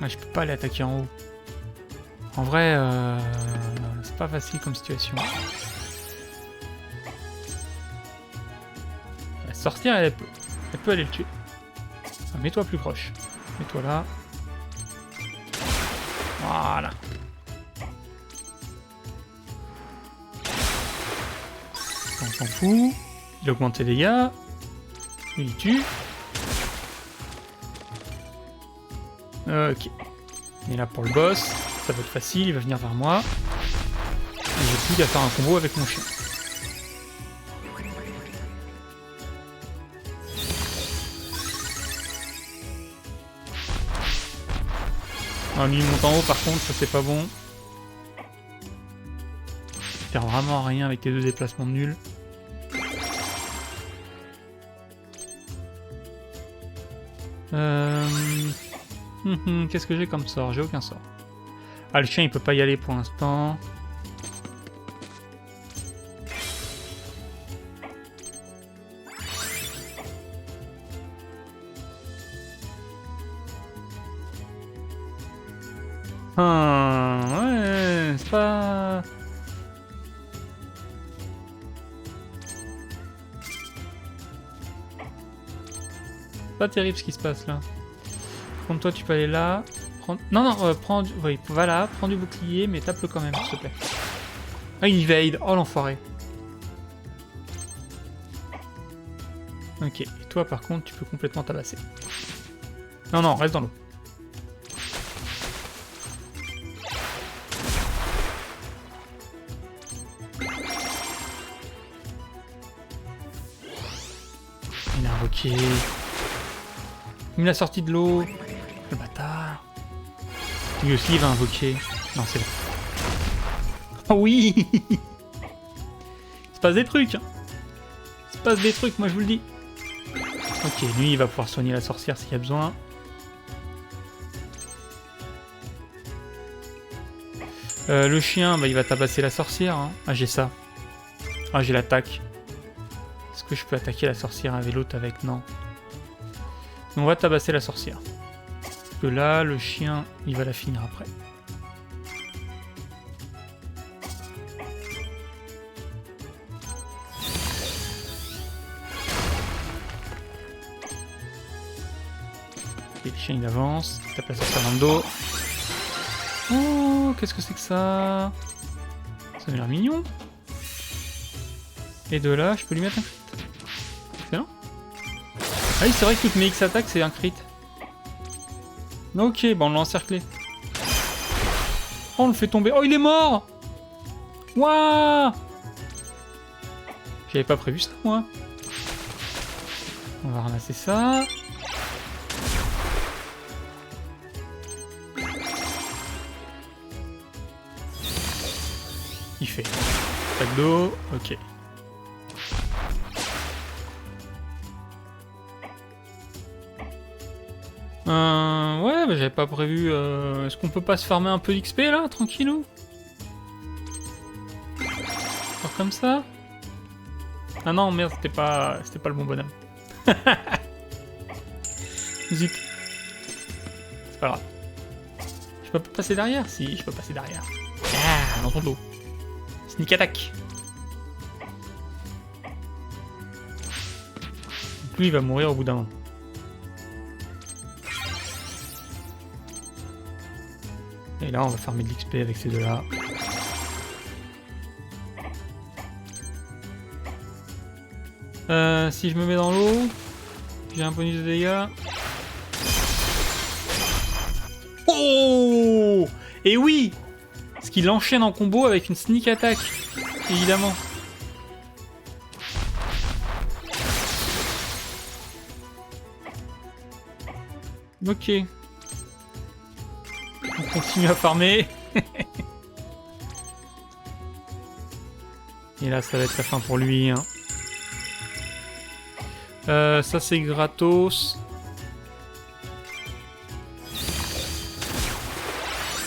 Ah, je peux pas aller attaquer en haut. En vrai, c'est pas facile comme situation. La sorcière, elle peut aller le tuer. Ah, mets-toi plus proche. Mets-toi là. Voilà. On s'en fout. Il augmente ses dégâts. Il tue. Ok. Et là pour le boss, ça va être facile, il va venir vers moi. Et j'ai plus qu'à faire un combo avec mon chien. Ah, lui il monte en haut par contre, ça c'est pas bon. Je perds vraiment rien avec tes 2 déplacements nuls. Qu'est-ce que j'ai comme sort? J'ai aucun sort. Ah, le chien il peut pas y aller pour l'instant. Ouais, c'est pas... Pas terrible ce qui se passe là. Par contre, toi, tu peux aller là. Prends... Non, non, prends du... Oui, voilà, prends du bouclier, mais tape-le quand même, s'il te plaît. Ah, il evade. Oh, l'enfoiré. Ok, et toi, par contre, tu peux complètement tabasser. Non, non, reste dans l'eau. Il a invoqué... Il me l'a sorti de l'eau. Le bâtard. Lui aussi il va invoquer. Non, c'est bon. Oh oui. Il se passe des trucs. Il se passe des trucs, moi je vous le dis. Ok, lui il va pouvoir soigner la sorcière s'il y a besoin. Le chien, bah, il va tabasser la sorcière. Hein. Ah, j'ai ça. Ah, j'ai l'attaque. Est-ce que je peux attaquer la sorcière avec l'autre avec? Non. On va tabasser la sorcière. Parce que là, le chien, il va la finir après. Et le chien, il avance. Il tape la sorcière dans le dos. Oh, qu'est-ce que c'est que ça? Ça a l'air mignon. Et de là, je peux lui mettre un crit. Excellent. Ah oui, c'est vrai que toutes mes X attaques, c'est un crit. Ok, bon, on l'a encerclé. Oh, on le fait tomber. Oh, il est mort! Waouh! J'avais pas prévu ça, moi. On va ramasser ça. Il fait. Sac d'eau. Ok. Ouais, Ouais, bah j'avais pas prévu... Est-ce qu'on peut pas se farmer un peu d'XP là, tranquillou? Faire comme ça? Ah non, merde, c'était pas le bon bonhomme. Zut. C'est pas grave. Je peux pas passer derrière? Si, je peux passer derrière. Ah, dans ton dos. Sneak attack. Donc lui, il va mourir au bout d'un moment. Et là, on va farmer de l'XP avec ces deux-là. Si je me mets dans l'eau, j'ai un bonus de dégâts. Oh! Et oui! Parce qu'il enchaîne en combo avec une sneak attack, évidemment. Ok. On continue à farmer. Et là, ça va être la fin pour lui. Hein. Ça, c'est gratos.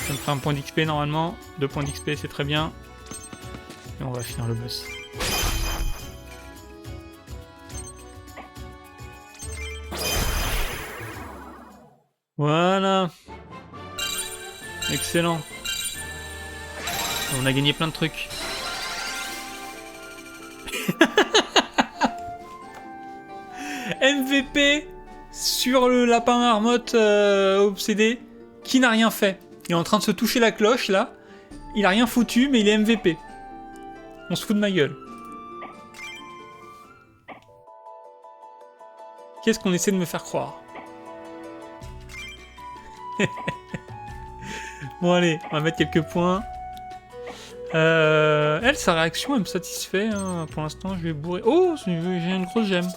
Ça me fera un point d'XP normalement. 2 points d'XP, c'est très bien. Et on va finir le boss. Voilà. Excellent. On a gagné plein de trucs. MVP sur le lapin marmotte obsédé qui n'a rien fait. Il est en train de se toucher la cloche là. Il a rien foutu mais il est MVP. On se fout de ma gueule. Qu'est-ce qu'on essaie de me faire croire? Bon allez, on va mettre quelques points. Elle, sa réaction, elle me satisfait. Hein. Pour l'instant, je vais bourrer. Oh, j'ai une grosse gemme.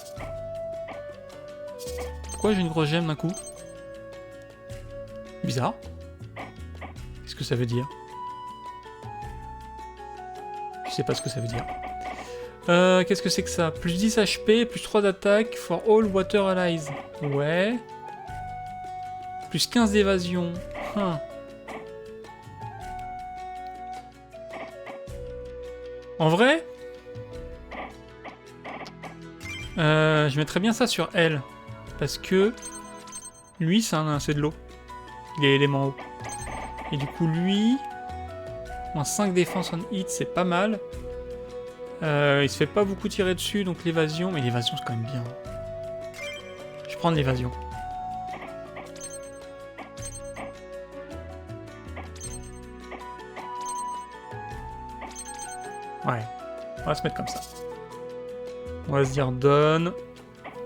Pourquoi j'ai une grosse gemme d'un coup? Bizarre. Qu'est-ce que ça veut dire? Je sais pas ce que ça veut dire. Qu'est-ce que c'est que ça? Plus 10 HP, plus 3 d'attaque for all water allies. Ouais. Plus 15 d'évasion. Huh. En vrai, je mettrais bien ça sur elle. Parce que lui, c'est de l'eau. Il est élément eau. Et du coup, lui, moins 5 défense on hit, c'est pas mal. Il se fait pas beaucoup tirer dessus, donc l'évasion. Mais l'évasion, c'est quand même bien. Je vais prendre l'évasion. Ouais, on va se mettre comme ça. On va se dire donne.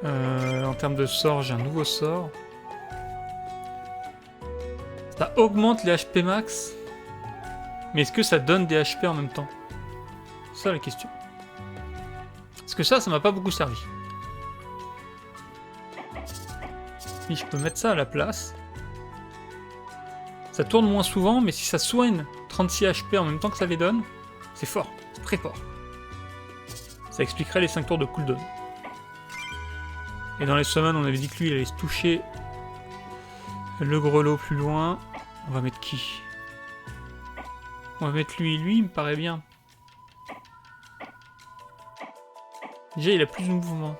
En termes de sort, j'ai un nouveau sort. Ça augmente les HP max. Mais est-ce que ça donne des HP en même temps? C'est ça la question. Parce que ça m'a pas beaucoup servi. Si je peux mettre ça à la place. Ça tourne moins souvent, mais si ça soigne 36 HP en même temps que ça les donne, c'est fort. C'est très fort. Ça expliquerait les 5 tours de cooldown. Et dans les summons, on avait dit que lui, il allait se toucher le grelot plus loin. On va mettre qui? On va mettre lui. Lui, il me paraît bien. Déjà, il a plus de mouvement.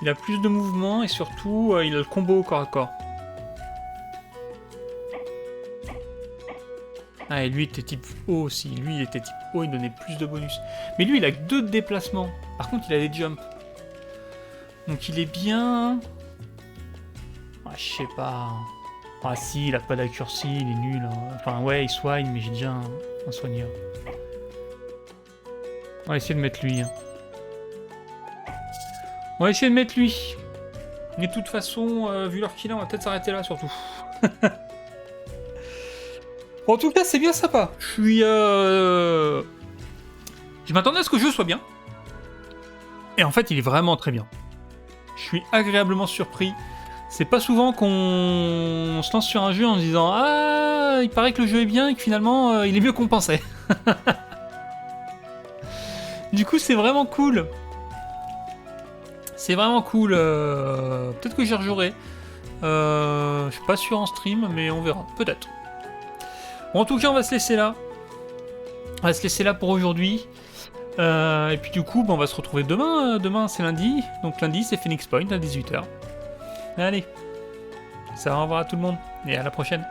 Il a plus de mouvement et surtout, il a le combo au corps à corps. Ah, et lui était type O aussi. Lui, il était type O, il donnait plus de bonus. Mais lui, il a que 2 de déplacement. Par contre, il a des jumps. Donc, il est bien... Ah, je sais pas... Ah si, il a pas d'accuracy, il est nul. Hein. Enfin, ouais, il soigne, mais j'ai déjà un soigneur. On va essayer de mettre lui. Hein. On va essayer de mettre lui. Mais de toute façon, vu l'heure qu'il a, on va peut-être s'arrêter là, surtout. Bon, en tout cas, c'est bien sympa. Je m'attendais à ce que le jeu soit bien. Et en fait, il est vraiment très bien. Je suis agréablement surpris. C'est pas souvent qu'on se lance sur un jeu en se disant « Ah, il paraît que le jeu est bien et que finalement, il est mieux qu'on pensait. » Du coup, c'est vraiment cool. C'est vraiment cool. Peut-être que j'y rejouerai. Je suis pas sûr en stream, mais on verra. Peut-être. Bon, en tout cas, on va se laisser là. On va se laisser là pour aujourd'hui. Et puis du coup, on va se retrouver demain. Demain, c'est lundi. Donc lundi, c'est Phoenix Point à 18h. Allez. Ça va, au revoir à tout le monde. Et à la prochaine.